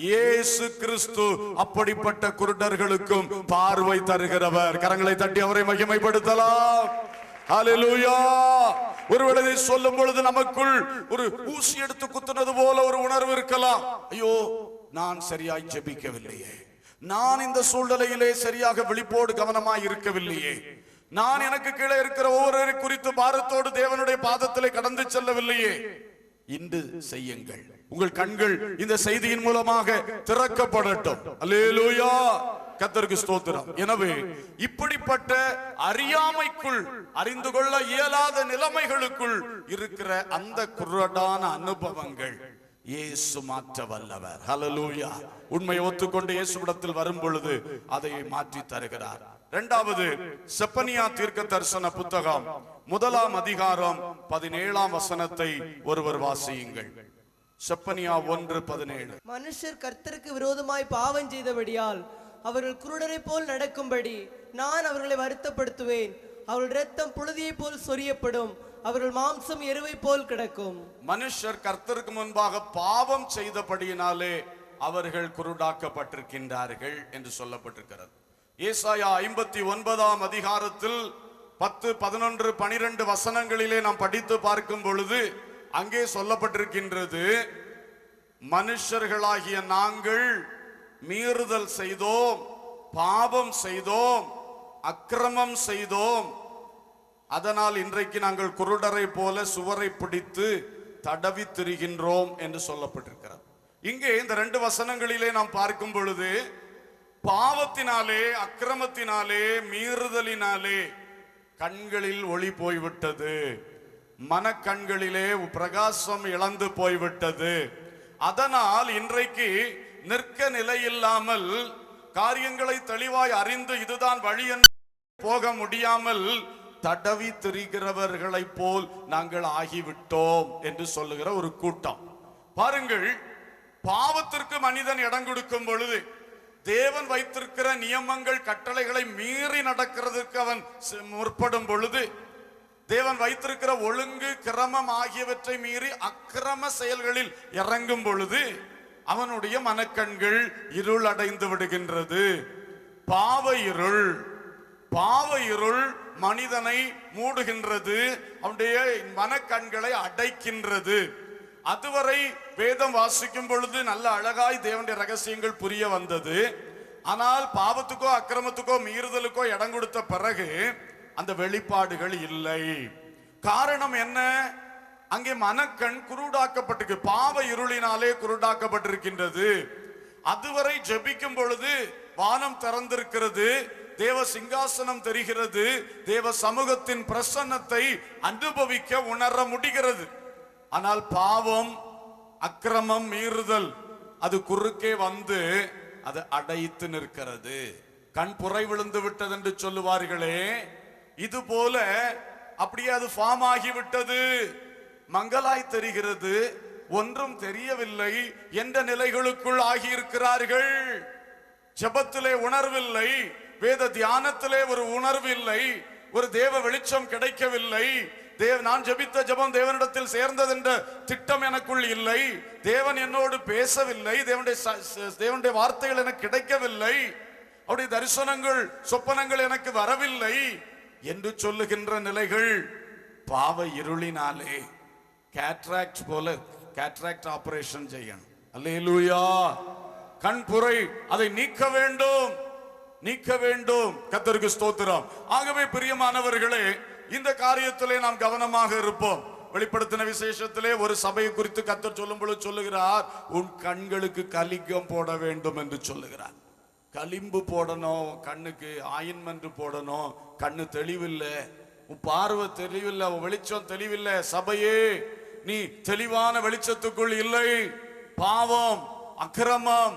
இயேசு கிறிஸ்து அப்படிப்பட்ட குருடர்களுக்கும் பார்வை தருகிறவர். கரங்களை தட்டி அவரை மகிமைப்படுத்தலாம். அல்லேலூயா. ஒருவேளை இதை சொல்லும் பொழுது நமக்குள் ஒரு ஊசி எடுத்து குத்துனது போல ஒரு உணர்வு இருக்கலாம். ஐயோ, நான் சரியாய் ஜெபிக்கவில்லையே, நான் இந்த சூழ்நிலையிலே சரியாக விழிப்போடு கவனமாய் இருக்கவில்லையே, நான் எனக்கு கீழே இருக்கிற ஒவ்வொருவரை குறித்து பாரத்தோடு தேவனுடைய பாதத்திலே கடந்து செல்லவில்லையே. இன்று செய்யுங்கள். உங்கள் கண்கள் இந்த செய்தியின் மூலமாக திறக்கப்படட்டும். அல்லேலூயா. கர்த்தருக்கு ஸ்தோத்திரம். எனவே இப்படிப்பட்ட அறியாமைக்குள், அறிந்து கொள்ள இயலாத நிலைமைகளுக்குள் இருக்கிற அந்த குருடான அனுபவங்கள் இயேசு மாற்ற வல்லவர். ஹல்லேலூயா. உண்மையை ஒத்துக்கொண்டு இயேசுவிடத்தில் வரும் பொழுது அதை மாற்றி தருகிறார். இரண்டாவது, செப்பனியா தீர்க்க தரிசன புத்தகம் 1 அதிகாரம் 17 வசனத்தை ஒருவர் வாசியுங்கள். செப்பனியா 1:17. மனுஷர் கர்த்தருக்கு விரோதமாய் பாவம் செய்தபடியால் அவர்கள் குருடரை போல் நடக்கும்படி நான் அவர்களை வருத்தப்படுத்துவேன். அவர்கள் இரத்தம் புழுதியை போல் சொரியப்படும், அவர்கள் மாம்சம் எருவை போல் கிடக்கும். மனுஷர் கர்த்தருக்கு முன்பாக பாவம் செய்தபடியினாலே அவர்கள் குருடாக்கப்பட்டிருக்கின்றார்கள் என்று சொல்லப்பட்டிருக்கிறது. ஏசாயா 59 அதிகாரத்தில் 10, 11, 12 வசனங்களிலே நாம் படித்து பார்க்கும் பொழுது அங்கே சொல்லப்பட்டிருக்கின்றது, மனுஷர்களாகிய நாங்கள் மீறுதல் செய்தோம், பாவம் செய்தோம், அக்கிரமம் செய்தோம், அதனால் இன்றைக்கு நாங்கள் குருடரை போல சுவரை பிடித்து தடவி திரிகின்றோம் என்று சொல்லப்பட்டிருக்கிறது. இங்கே இந்த 2 வசனங்களிலே நாம் பார்க்கும் பொழுது பாவத்தினாலே, அக்கிரமத்தினாலே, மீறுதலினாலே கண்களில் ஒளி போய்விட்டது, மனக்கண்களிலே பிரகாசம் இழந்து போய்விட்டது. அதனால் இன்றைக்கு நிற்க நிலையில்லாமல், காரியங்களை தெளிவாய் அறிந்து இதுதான் வழி என்று போக முடியாமல் தடவி திரிகிறவர்களை போல் நாங்கள் ஆகிவிட்டோம் என்று சொல்லுகிற ஒரு கூட்டம். பாருங்கள், பாவத்திற்கு மனிதன் இடம் கொடுக்கும் பொழுது, தேவன் வைத்திருக்கிற நியமங்கள், கட்டளைகளை மீறி நடக்கிறதுக்கு அவன் முற்படும் பொழுது, தேவன் வைத்திருக்கிற ஒழுங்கு, கிரமம் ஆகியவற்றை மீறி அக்கிரம செயல்களில் இறங்கும் பொழுது அவனுடைய மனக்கண்கள் இருள் அடைந்து விடுகின்றது. பாவ இருள், பாவ இருள் மனிதனை மூடுகின்றது, அவனுடைய மனக்கண்களை அடைக்கின்றது. அதுவரை வேதம் வாசிக்கும் பொழுது நல்ல அழகாய் தேவனுடைய ரகசியங்கள் புரிய வந்தது. ஆனால் பாவத்துக்கோ அக்கிரமத்துக்கோ மீறுதலுக்கோ இடம் கொடுத்த பிறகு அந்த வெளிப்பாடுகள் இல்லை. காரணம் என்ன? அங்கே மனக்கண் குருடாக்கப்பட்டிருக்கு, பாவ இருளினாலே குருடாக்கப்பட்டிருக்கின்றது. அதுவரை ஜெபிக்கும் பொழுது வானம் திறந்திருக்கிறது, தேவ சிங்காசனம் தெரிகிறது, தேவ சமூகத்தின் பிரசன்னத்தை அனுபவிக்க உணர முடிகிறது. ஆனால் பாவம், அக்கிரமம், மீறுதல் அது குறுக்கே வந்து அது அடைத்து நிற்கிறது. கண் புரை விழுந்து விட்டது என்று சொல்லுவார்களே, இது போல அப்படியே அது ஃபார்ம் ஆகிவிட்டது, மங்கலாய் தெரிகிறது, ஒன்றும் தெரியவில்லை என்ற நிலைகளுக்குள் ஆகியிருக்கிறார்கள். ஜெபத்திலே உணர்வில்லை, வேத தியானத்திலே ஒரு உணர்வு இல்லை, ஒரு தேவ வெளிச்சம் கிடைக்கவில்லை, நான் ஜெபித்த ஜெபம் தேவனிடத்தில் சேர்ந்தது என்ற திட்டம் எனக்குள் இல்லை, தேவன் என்னோடு பேசவில்லை, தேவனுடைய வார்த்தைகள் எனக்கு கிடைக்கவில்லை. அவருடைய தரிசனங்கள் சொப்பனங்கள் எனக்கு வரவில்லை என்று சொல்லுகின்ற நிலைகள் பாவ இருளினாலே கேட்ராக்ட் போல கேட்ராக்ட் ஆபரேஷன் செய்யணும். அல்லேலூயா. கண்புரை அதை நீக்க வேண்டும், நீக்க வேண்டும். கர்த்தருக்கு ஸ்தோத்திரம். ஆகவே பிரியமானவர்களே, இந்த காரியத்திலே நாம் கவனமாக இருப்போம். வெளிப்படுத்தின விசேஷத்திலே ஒரு சபையை குறித்து கர்த்தர் சொல்லும் பொழுது சொல்லுகிறார், உன் கண்களுக்கு கலிகம் போட வேண்டும் என்று சொல்லுகிறார். களிம்பு போடணும், கண்ணுக்கு ஆயின்மெண்ட் போடணும். கண்ணு தெளிவில்லை, உன் பார்வை தெளிவில்லை, உன் வெளிச்சம் தெளிவில்லை. சபையே, நீ தெளிவான வெளிச்சத்துக்குள் இல்லை. பாவம், அக்கிரமம்,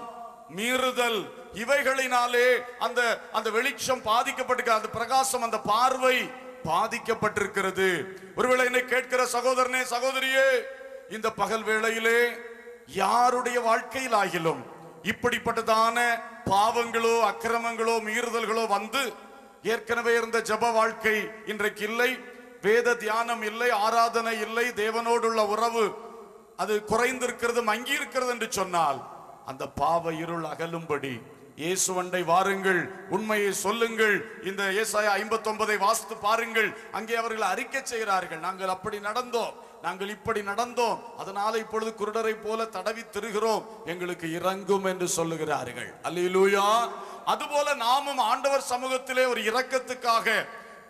மீறுதல் இவைகளினாலே அந்த வெளிச்சம் பாதிக்கப்பட்டிருக்கிறது. அந்த பிரகாசம், அந்த பார்வை பாதிக்கப்பட்டிருக்கிறது. ஒருவேளை என்னை கேட்கிற சகோதரனே, சகோதரியே, இந்த பகல் வேளையிலே யாருடைய வாழ்க்கையில் ஆகிலும் இப்படிப்பட்டதான பாவங்களோ அக்கிரமங்களோ மீறுதல்களோ வந்து ஏற்கனவே இருந்த ஜப வாழ்க்கை இன்றைக்கு இல்லை, வேத தியானம் இல்லை, ஆராதனை இல்லை, தேவனோடுள்ள உறவு அது குறைந்திருக்கிறது, மங்கி இருக்கிறது என்று சொன்னால் அந்த பாவ இருள் அகலும்படி இயேசுவண்டை வாருங்கள், உண்மையை சொல்லுங்கள். இந்த ஏசாயா 59 வாசித்து பாருங்கள். அங்கே அவர்கள் அறிக்கை செய்கிறார்கள், நாங்கள் அப்படி நடந்தோம், நாங்கள் இப்படி நடந்தோம், அதனால இப்பொழுது குருடரை போல தடவி திரிகிறோம், எங்களுக்கு இறங்கும் என்று சொல்லுகிறார்கள். அல்லேலூயா. அதுபோல நாமும் ஆண்டவர் சமூகத்திலே ஒரு இரக்கத்துக்காக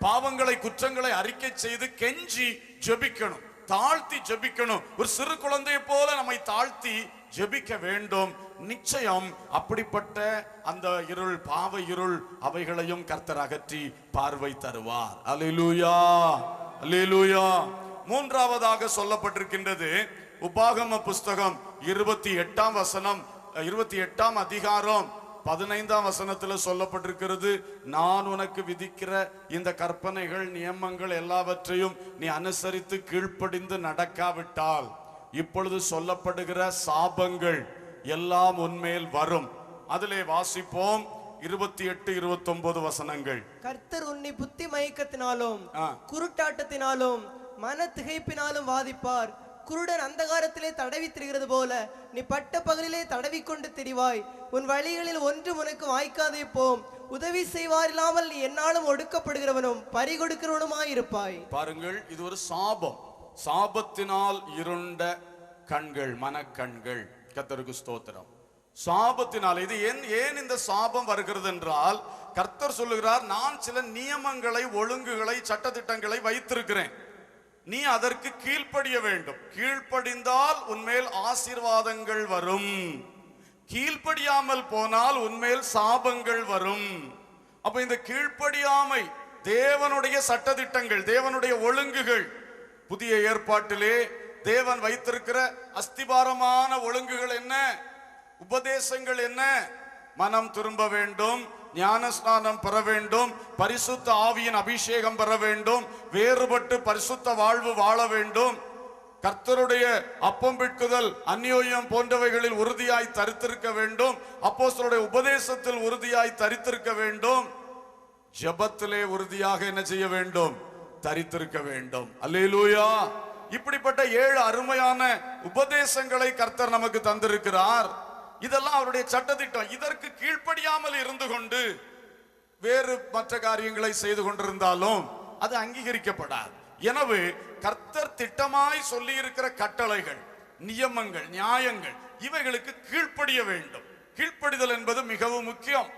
பாவங்களை குற்றங்களை அறிக்கை செய்து கெஞ்சி ஜெபிக்கணும், தாழ்த்தி ஜெபிக்கணும். ஒரு சிறு குழந்தையை போல நம்மை தாழ்த்தி ஜெபிக்க வேண்டும். நிச்சயம் அப்படிப்பட்ட அந்த இருள், பாவ இருள், அவைகளையும் கர்த்தர் அகற்றி பார்வை தருவார். அல்லேலூயா, அல்லேலூயா. மூன்றாவதாக சொல்லப்பட்டிருக்கின்றது உபாகம புஸ்தகம் 28ஆம் வசனம், 28ஆம் அதிகாரம் 15ஆம் வசனத்தில் சொல்லப்பட்டிருக்கிறது, நான் உனக்கு விதிக்கிற இந்த கற்பனைகள் நியமங்கள் எல்லாவற்றையும் நீ அனுசரித்து கீழ்ப்படிந்து நடக்காவிட்டால் இப்பொழுது சொல்லப்படுகிற சாபங்கள் எல்லாம் உன்மேல் வரும். அதிலே வாசிப்போம் 28, 29 வசனங்கள். கர்த்தர் உன்னை புத்தி மயக்கத்தினாலும் குருட்டாட்டத்தினாலும் மன திகைப்பினாலும் வாதிப்பார். குருடன் அந்தகாரத்திலே தடவி திரிகிறது போல நீ பட்ட பகலிலே தடவி கொண்டு திரிவாய். உன் வழிகளில் ஒன்றும் உனக்கு வாய்க்காதே போம். உதவி செய்வார் இல்லாமல் நீ என்னாலும் ஒடுக்கப்படுகிறவனும் பறிகொடுக்கிறவனுமாயிருப்பாய். பாருங்கள், இது ஒரு சாபம். சாபத்தினால் இருண்ட கண்கள், மனக்கண்கள். கர்த்தருக்கு ஸ்தோத்திரம். சாபத்தினால் இது ஏன் இந்த சாபம் வருகிறது என்றால், கர்த்தர் சொல்லுகிறார், நான் சில நியமங்களை, ஒழுங்குகளை, சட்டதிட்டங்களை வைத்திருக்கிறேன், நீ அதற்கு கீழ்ப்படிய வேண்டும். கீழ்ப்படிந்தால் உன்மேல் ஆசீர்வாதங்கள் வரும், கீழ்ப்படியாமல் போனால் உன்மேல் சாபங்கள் வரும். அப்ப இந்த கீழ்ப்படியாமை, தேவனுடைய சட்டதிட்டங்கள், தேவனுடைய ஒழுங்குகள், புதிய ஏற்பாட்டிலே தேவன் வைத்திருக்கிற அஸ்திபாரமான ஒழுங்குகள் என்ன, உபதேசங்கள் என்ன? மனம் திரும்ப வேண்டும், ஞானஸ்நானம் பெற வேண்டும், பரிசுத்த ஆவியின் அபிஷேகம் பெற வேண்டும், வேறுபட்டு பரிசுத்த வாழ்வு வாழ வேண்டும், கர்த்தருடைய அப்பம் பிட்குதல், அந்யோன்யம் போன்றவைகளில் உறுதியாய் தரித்திருக்க வேண்டும், அப்போஸ்தலருடைய உபதேசத்தில் உறுதியாய் தரித்திருக்க வேண்டும், ஜெபத்திலே உறுதியாக என்ன செய்ய வேண்டும்? தரித்திருக்க வேண்டும். அல்லேலூயா. இப்படிப்பட்ட 7 அருமையான உபதேசங்களை கர்த்தர் நமக்கு தந்திருக்கிறார். இதெல்லாம் அவருடைய சட்டதிட்டம். இதற்கு கீழ்ப்படியாமல் இருந்து கொண்டு வேறு மற்ற காரியங்களை செய்து கொண்டிருந்தாலும் அது அங்கீகரிக்கப்படாது. எனவே கர்த்தர் திட்டமாய் சொல்லி இருக்கிற கட்டளைகள், நியமங்கள், நியாயங்கள், இவைகளுக்கு கீழ்ப்படிய வேண்டும். கீழ்ப்படிதல் என்பது மிகவும் முக்கியம்.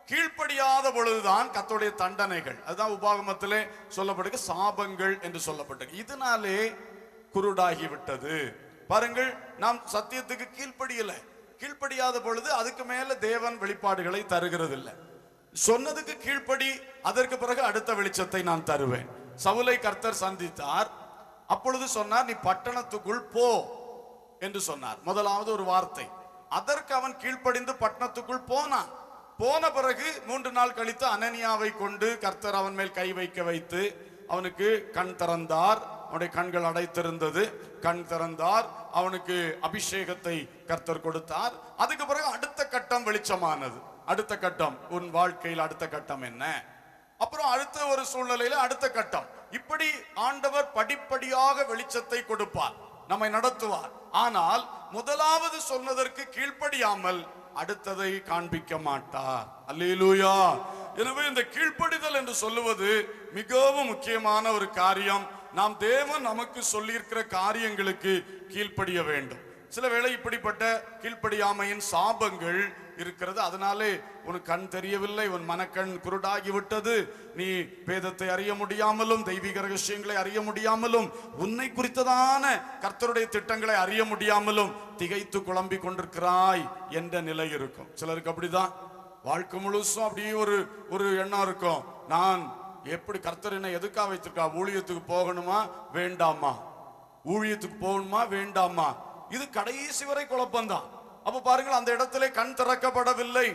கீழ்ப்படியாத பொழுதுதான் கர்த்தருடைய தண்டனைகள், அதுதான் உபாகமத்திலே சொல்லப்படுகிற சாபங்கள் என்று சொல்லப்பட்டது. இதனாலே குருடாகி விட்டது. பாருங்கள், நாம் சத்தியத்துக்கு கீழ்ப்படியல. கீழ்ப்படியாத பொழுது அதுக்கு மேல தேவன் வெளிப்பாடுகளை தருகிறது இல்லை. சொன்னதுக்கு கீழ்ப்படி, அதற்கு பிறகு அடுத்த வெளிச்சத்தை நான் தருவேன். சவுலை கர்த்தர் சந்தித்தார். அப்பொழுது சொன்னார், நீ பட்டணத்துக்குள் போ என்று சொன்னார். முதலாவது ஒரு வார்த்தை. அதற்கு அவன் கீழ்ப்படிந்து பட்டணத்துக்குள் போனான். போன பிறகு 3 நாள் கழித்து அனனியாவை கொண்டு கர்த்தர் அவன் மேல் கை வைத்து அவனுக்கு கண் திறந்தார். அவனுடைய கண்கள் அடைத்திருந்தது, கண் திறந்தார். அவனுக்கு அபிஷேகத்தை கர்த்தர் கொடுத்தார். அதுக்கு பிறகு அடுத்த கட்டம் வெளிச்சமானது. அடுத்த கட்டம், உன் வாழ்க்கையில் அடுத்த கட்டம் என்ன? அப்புறம் அடுத்த ஒரு சூழ்நிலையில அடுத்த கட்டம். இப்படி ஆண்டவர் படிப்படியாக வெளிச்சத்தை கொடுப்பார், நம்மை நடத்துவார். ஆனால் முதலாவது சொன்னதற்கு கீழ்ப்படியாமல் அடுத்ததை காண்பிக்க மாட்டார். அல்லேலூயா. எனவே இந்த கீழ்ப்படிதல் என்று சொல்லுவது மிகவும் முக்கியமான ஒரு காரியம். நாம் தேவன் நமக்கு சொல்லியிருக்கிற காரியங்களுக்கு கீழ்ப்படிய வேண்டும். சில வேளை இப்படிப்பட்ட கீழ்ப்படியாமையின் சாபங்கள் இருக்கிறது. அதனாலே உன் கண் தெரியவில்லை, உன் மனக்கண் குருடாகி விட்டது, நீ வேதத்தை அறிய முடியாமலும் தெய்வீக ரகசியங்களை அறிய முடியாமலும் உன்னை குறித்ததான கர்த்தருடைய திட்டங்களை அறிய முடியாமலும் திகைத்து குழம்பி கொண்டிருக்கிறாய் என்ற நிலை இருக்கும். சிலருக்கு அப்படிதான் வாழ்க்கை முழுசும் அப்படியே ஒரு எண்ணம் இருக்கும். நான் எப்படி கர்த்தர் என்ன எதுக்காக வைத்திருக்கா? ஊழியத்துக்கு போகணுமா வேண்டாமா? ஊழியத்துக்கு போகணுமா வேண்டாமா? இது கடைசி வரை குழப்பம்தான். அப்ப பாருங்கள், அந்த இடத்திலே கண் திறக்கப்படவில்லை.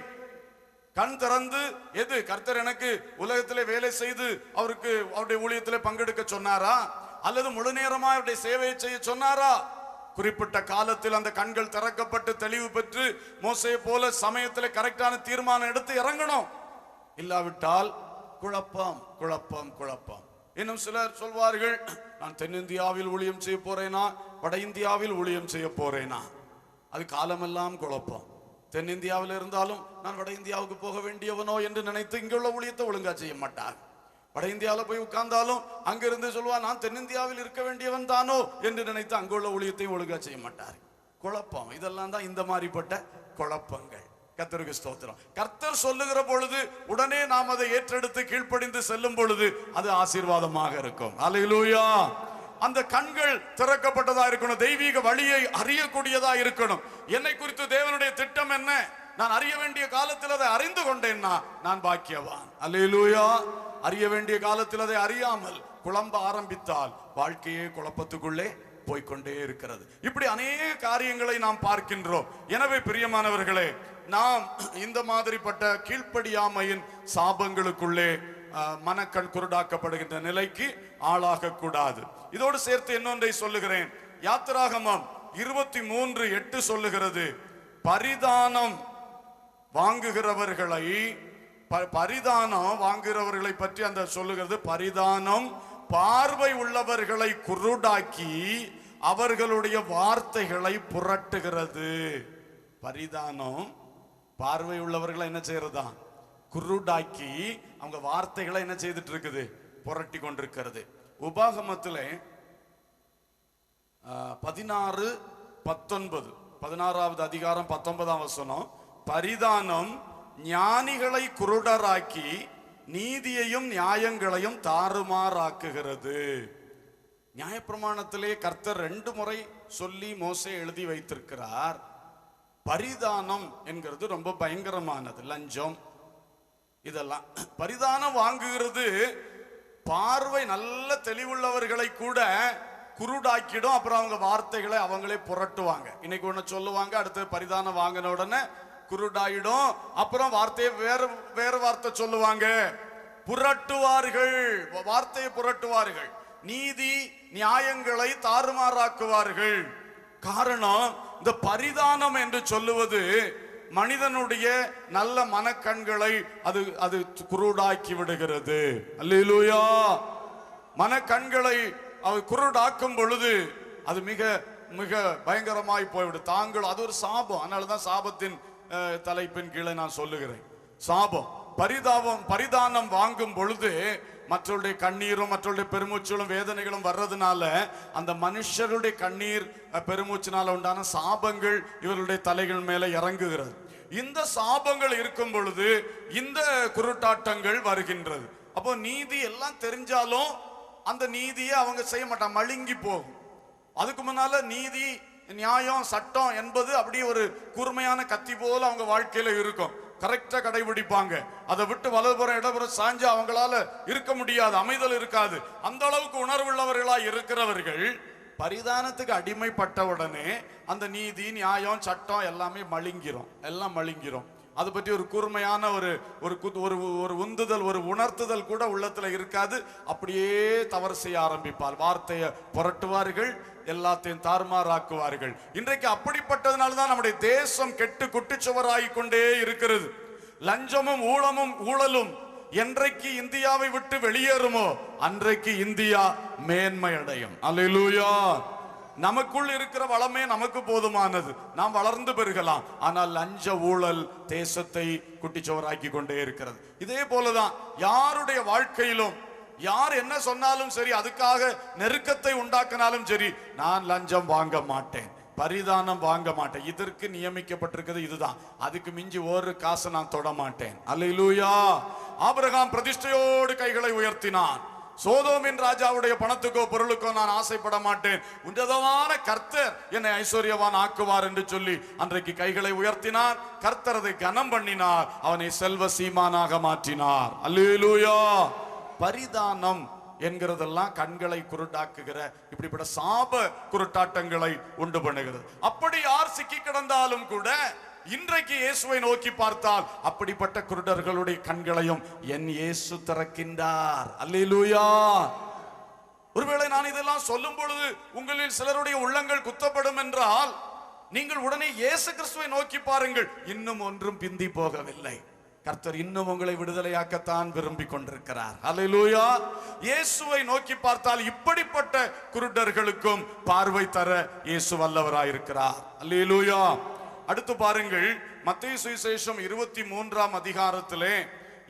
கண் திறந்து எது கர்த்தர் எனக்கு உலகத்திலே வேலை செய்து அவருக்கு அவருடைய ஊழியத்திலே பங்கெடுக்க சொன்னாரா, அல்லது முழு நேரமா அவருடைய சேவையை செய்ய சொன்னாரா? குறிப்பிட்ட காலத்தில் அந்த கண்கள் திறக்கப்பட்டு தெளிவு பெற்று மோசே போல சமயத்திலே கரெக்டான தீர்மானம் எடுத்து இறங்கணும். இல்லாவிட்டால் குழப்பம் குழப்பம் குழப்பம். இன்னும் சிலர் சொல்வார்கள், நான் தென்னிந்தியாவில் ஊழியம் செய்ய போறேனா வட இந்தியாவில் ஊழியம் செய்ய போறேனா? அது காலமெல்லாம் குழப்பம். தென்னிந்தியாவில் இருந்தாலும் நான் வட இந்தியாவுக்கு போக வேண்டியவனோ என்று நினைத்து இங்குள்ள ஊழியத்தை ஒழுங்கா செய்ய மாட்டார். வட இந்தியாவில் போய் உட்கார்ந்தாலும் அங்கிருந்து சொல்லுவான், நான் தென்னிந்தியாவில் இருக்க வேண்டியவன் தானோ என்று நினைத்து அங்குள்ள ஊழியத்தை ஒழுங்கா செய்ய மாட்டார். குழப்பம். இதெல்லாம் தான் இந்த மாதிரிப்பட்ட குழப்பங்கள். கர்த்தருக்கு ஸ்தோத்திரம். கர்த்தர் சொல்லுகிற பொழுது உடனே நாம் அதை ஏற்றெடுத்து கீழ்ப்படிந்து செல்லும் பொழுது அது ஆசீர்வாதமாக இருக்கும். அல்லேலூயா. அந்த கண்கள் திறக்கப்பட்டதா இருக்கணும். தெய்வீக வழியை அறியக்கூடியதா இருக்கணும். என்னை குறித்து தேவனுடைய திட்டம் என்ன, நான் அறிய வேண்டிய காலத்தில் அதை அறிந்து கொண்டேன்னா நான் பாக்கியவான். அல்லேலூயா. அறிய வேண்டிய காலத்தில் அதை அறியாமல் குழம்ப ஆரம்பித்தால் வாழ்க்கையே குழப்பத்துக்குள்ளே போய்கொண்டே இருக்கிறது. இப்படி அநேக காரியங்களை நாம் பார்க்கின்றோம். எனவே பிரியமானவர்களே, நாம் இந்த மாதிரிப்பட்ட கீழ்ப்படியாமையின் சாபங்களுக்குள்ளே மனக்கண் குருடாக்கப்படுகின்ற நிலைக்கு ஆளாக கூடாது. இதோடு சேர்த்து இன்னொன்றை சொல்லுகிறேன். யாத்திராகமம் 23:8 சொல்லுகிறது, பரிதானம் வாங்குகிறவர்களை பற்றி அந்த சொல்லுகிறது. பரிதானம் பார்வை உள்ளவர்களை குருடாக்கி அவர்களுடைய வார்த்தைகளை புரட்டுகிறது. பரிதானம் பார்வை உள்ளவர்களை என்ன செய்யறதா? குருடாக்கி அவங்க வார்த்தைகளை என்ன செய்துட்டு இருக்குது? புரட்டி கொண்டிருக்கிறது. உபாகமத்திலே 16:19 16வது அதிகாரம் 19ஆம் வசனம், பரிதானம் ஞானிகளை குருடராக்கி நீதியையும் நியாயங்களையும் தாறுமாறாக்குகிறது. நியாயப்பிரமாணத்திலே கர்த்தர் 2 முறை சொல்லி மோசே எழுதி வைத்திருக்கிறார். பரிதானம் என்கிறது ரொம்ப பயங்கரமானது. லஞ்சம் இதெல்லாம் பரிதானம் வாங்குகிறது பார்வை நல்ல தெளிவுள்ளவர்களை கூட குருடாக்கிடும். அப்புறம் அவங்க வார்த்தைகளை அவங்களே புரட்டுவாங்க. இன்னைக்கு ஒண்ணு சொல்லுவாங்க, அடுத்து பரிதானம் வாங்கின உடனே குருடாயிடும். அப்புறம் வார்த்தையை வேற வார்த்தை சொல்லுவாங்க, புரட்டுவார்கள், வார்த்தையை புரட்டுவார்கள், நீதி நியாயங்களை தாறுமாறாக்குவார்கள். காரணம், இந்த பரிதானம் என்று சொல்லுவது மனிதனுடைய நல்ல மனக்கண்களை அது குருடாக்கி விடுகிறது. அல்லேலூயா. மனக்கண்களை அவர் குருடாக்கும் பொழுது அது மிக மிக பயங்கரமாய் போய்விடும். தாங்கள் அது ஒரு சாபம். அதனாலதான் சாபத்தின் தலைப்பின் கீழே நான் சொல்லுகிறேன். சாபம். பரிதானம் வாங்கும் பொழுது மற்றவருடைய கண்ணீரும் மற்றவருடைய பெருமூச்சுகளும் வேதனைகளும் வர்றதுனால அந்த மனுஷருடைய கண்ணீர் பெருமூச்சினால உண்டான சாபங்கள் இவருடைய தலைகள் மேல இறங்குகிறது. இந்த சாபங்கள் இருக்கும் பொழுது இந்த குருட்டாட்டங்கள் வருகின்றது. அப்போ நீதி எல்லாம் தெரிஞ்சாலும் அந்த நீதியை அவங்க செய்ய மாட்டாங்க, மழுங்கி போகும். அதுக்கு முன்னால நீதி நியாயம் சட்டம் என்பது அப்படியே ஒரு கூர்மையான கத்தி போல அவங்க வாழ்க்கையில இருக்கும். கரெக்டா கடைபிடிப்பாங்க. அதை விட்டு வலதுபுறம் இடப்புறம் சாஞ்சு அவங்களால இருக்க முடியாது, அமைதல் இருக்காது. அந்த அளவுக்கு உணர்வுள்ளவர்களா இருக்கிறவர்கள் பரிதானத்துக்கு அடிமைப்பட்ட உடனே அந்த நீதி நியாயம் சட்டம் எல்லாமே மழுங்கிரும். அதை பற்றி ஒரு கூர்மையான ஒரு உந்துதல், ஒரு உணர்த்துதல் கூட உள்ளத்துல இருக்காது. அப்படியே தவறு செய்ய ஆரம்பிப்பார். வார்த்தையை புரட்டுவார்கள், எல்லாத்தையும் தாறுமாறாக்குவார்கள். இன்றைக்கு அப்படிப்பட்டதுனால தான் நம்முடைய தேசம் கெட்டு குட்டிச்சுவராகி கொண்டே இருக்கிறது. லஞ்சமும் ஊழலும் என்றைக்கு இந்தியாவை விட்டு வெளியேறுமோ அன்றைக்கு இந்தியா மேன்மை அடையும். அல்லேலூயா. நமக்குள் இருக்கிற வளமே நமக்கு போதுமானது, நாம் வளர்ந்து பெருகலாம். ஆனால் லஞ்ச ஊழல் தேசத்தை குட்டிச்சோராக்கி கொண்டே இருக்கிறது. இதே போலதான் யாருடைய வாழ்க்கையிலும் யார் என்ன சொன்னாலும் சரி, அதுக்காக நெருக்கத்தை உண்டாக்கினாலும் சரி, நான் லஞ்சம் வாங்க மாட்டேன், பரிதானம் வாங்க மாட்டேன், இதற்கு நியமிக்கப்பட்டிருக்கிறது இதுதான், அதுக்கு மிஞ்சி ஒரு காசு நான் தொட மாட்டேன். அல்லேலூயா. ஆபிரகாம் பிரதிஷ்டையோடு கைகளை உயர்த்தினான். சோதோமின் ராஜாவுடைய பணத்துக்கோ பொருளுக்கோ நான் ஆசைப்பட மாட்டேன், உன்னதமான கர்த்தர் என்னை ஐஸ்வர்யவான் ஆக்குவார் என்று சொல்லி அன்றைக்கு கைகளை உயர்த்தினார். கர்த்தர் அதை கனம் பண்ணினார், அவனை செல்வ சீமானாக மாற்றினார். அல்லேலூயா. பரிதானம் என்கிறதெல்லாம் கண்களை குருட்டாக்குகிற இப்படிப்பட்ட சாப குருட்டாட்டங்களை உண்டு பண்ணுகிறது. அப்படி யார் சிக்கி கிடந்தாலும் கூட இன்றைக்கு இயேசுவை நோக்கி பார்த்தால் அப்படிப்பட்ட குருடர்களுடைய கண்களையும் என் இயேசு திறக்கின்றார். அல்லேலூயா. ஒருவேளை நான் இதெல்லாம் சொல்லும் பொழுது உங்களில் சிலருடைய உள்ளங்கள் குத்தப்படும் என்றால், நீங்கள் உடனே இயேசு கிறிஸ்துவை நோக்கி பாருங்கள். இன்னும் ஒன்றும் பிந்தி போகவில்லை. கர்த்தர் இன்னும் உங்களை விடுதலையாக்கத்தான் விரும்பி கொண்டிருக்கிறார். அல்லேலூயா. இயேசுவை நோக்கி பார்த்தால் இப்படிப்பட்ட குருடர்களுக்கும் பார்வை தர இயேசு வல்லவராயிருக்கிறார். அல்லேலூயா. அடுத்து பாருங்கள், மத்தேயு சுவிசேஷம் 23ஆம் அதிகாரத்திலே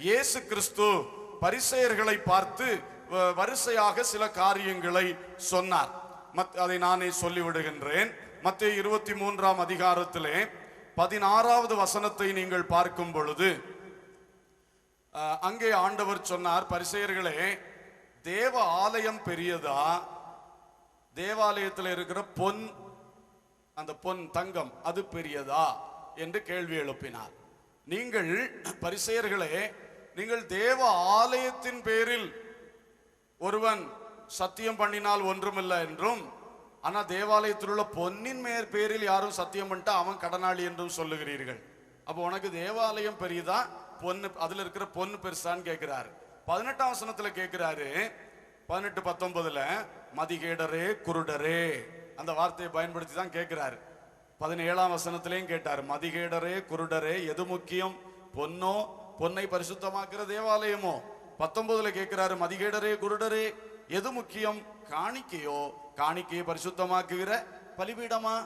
இயேசு கிறிஸ்து பரிசேயர்களை பார்த்து வரிசையாக சில காரியங்களை சொன்னார். அதை நானே சொல்லிவிடுகின்றேன். மத்தேயு 23ஆம் அதிகாரத்திலே 16வது வசனத்தை நீங்கள் பார்க்கும் பொழுது அங்கே ஆண்டவர் சொன்னார், பரிசேயர்களே, தேவ ஆலயம் பெரியதா, தேவாலயத்தில் இருக்கிற பொன், அந்த பொன் தங்கம் அது பெரியதா என்று கேள்வி எழுப்பினார். நீங்கள் பரிசேயர்களே, நீங்கள் தேவ ஆலயத்தின் பேரில் ஒருவன் சத்தியம் பண்ணினால் ஒன்றுமில்லை என்றும், ஆனா தேவாலயத்தில் உள்ள பொன்னின் பேரில் யாரும் சத்தியம் பண்ணிட்டா அவன் கடனாளி என்றும் சொல்லுகிறீர்கள். அப்போ உனக்கு தேவாலயம் பெரியதா, பொண்ணு அதுல இருக்கிற பொண்ணு பெருசான்னு கேட்கிறாரு. 18ஆம் வசனத்துல கேட்கிறாரு, 18-19 மதிகேடரே குருடரே அந்த வார்த்தையை பயன்படுத்தி தான் கேட்கிறாரு. 17ஆம் வசனத்திலையும் கேட்டார், மதிகேடரே குருடரே, எது முக்கியம், பொன்னோ, பொன்னை பரிசுத்தமாக்குற தேவாலயமோ? 19 கேட்கிறாரு, மதிகேடரே குருடரே, எது முக்கியம், காணிக்கையோ, காணிக்கையை பரிசுத்தமாக்குகிற பலிபீடமா?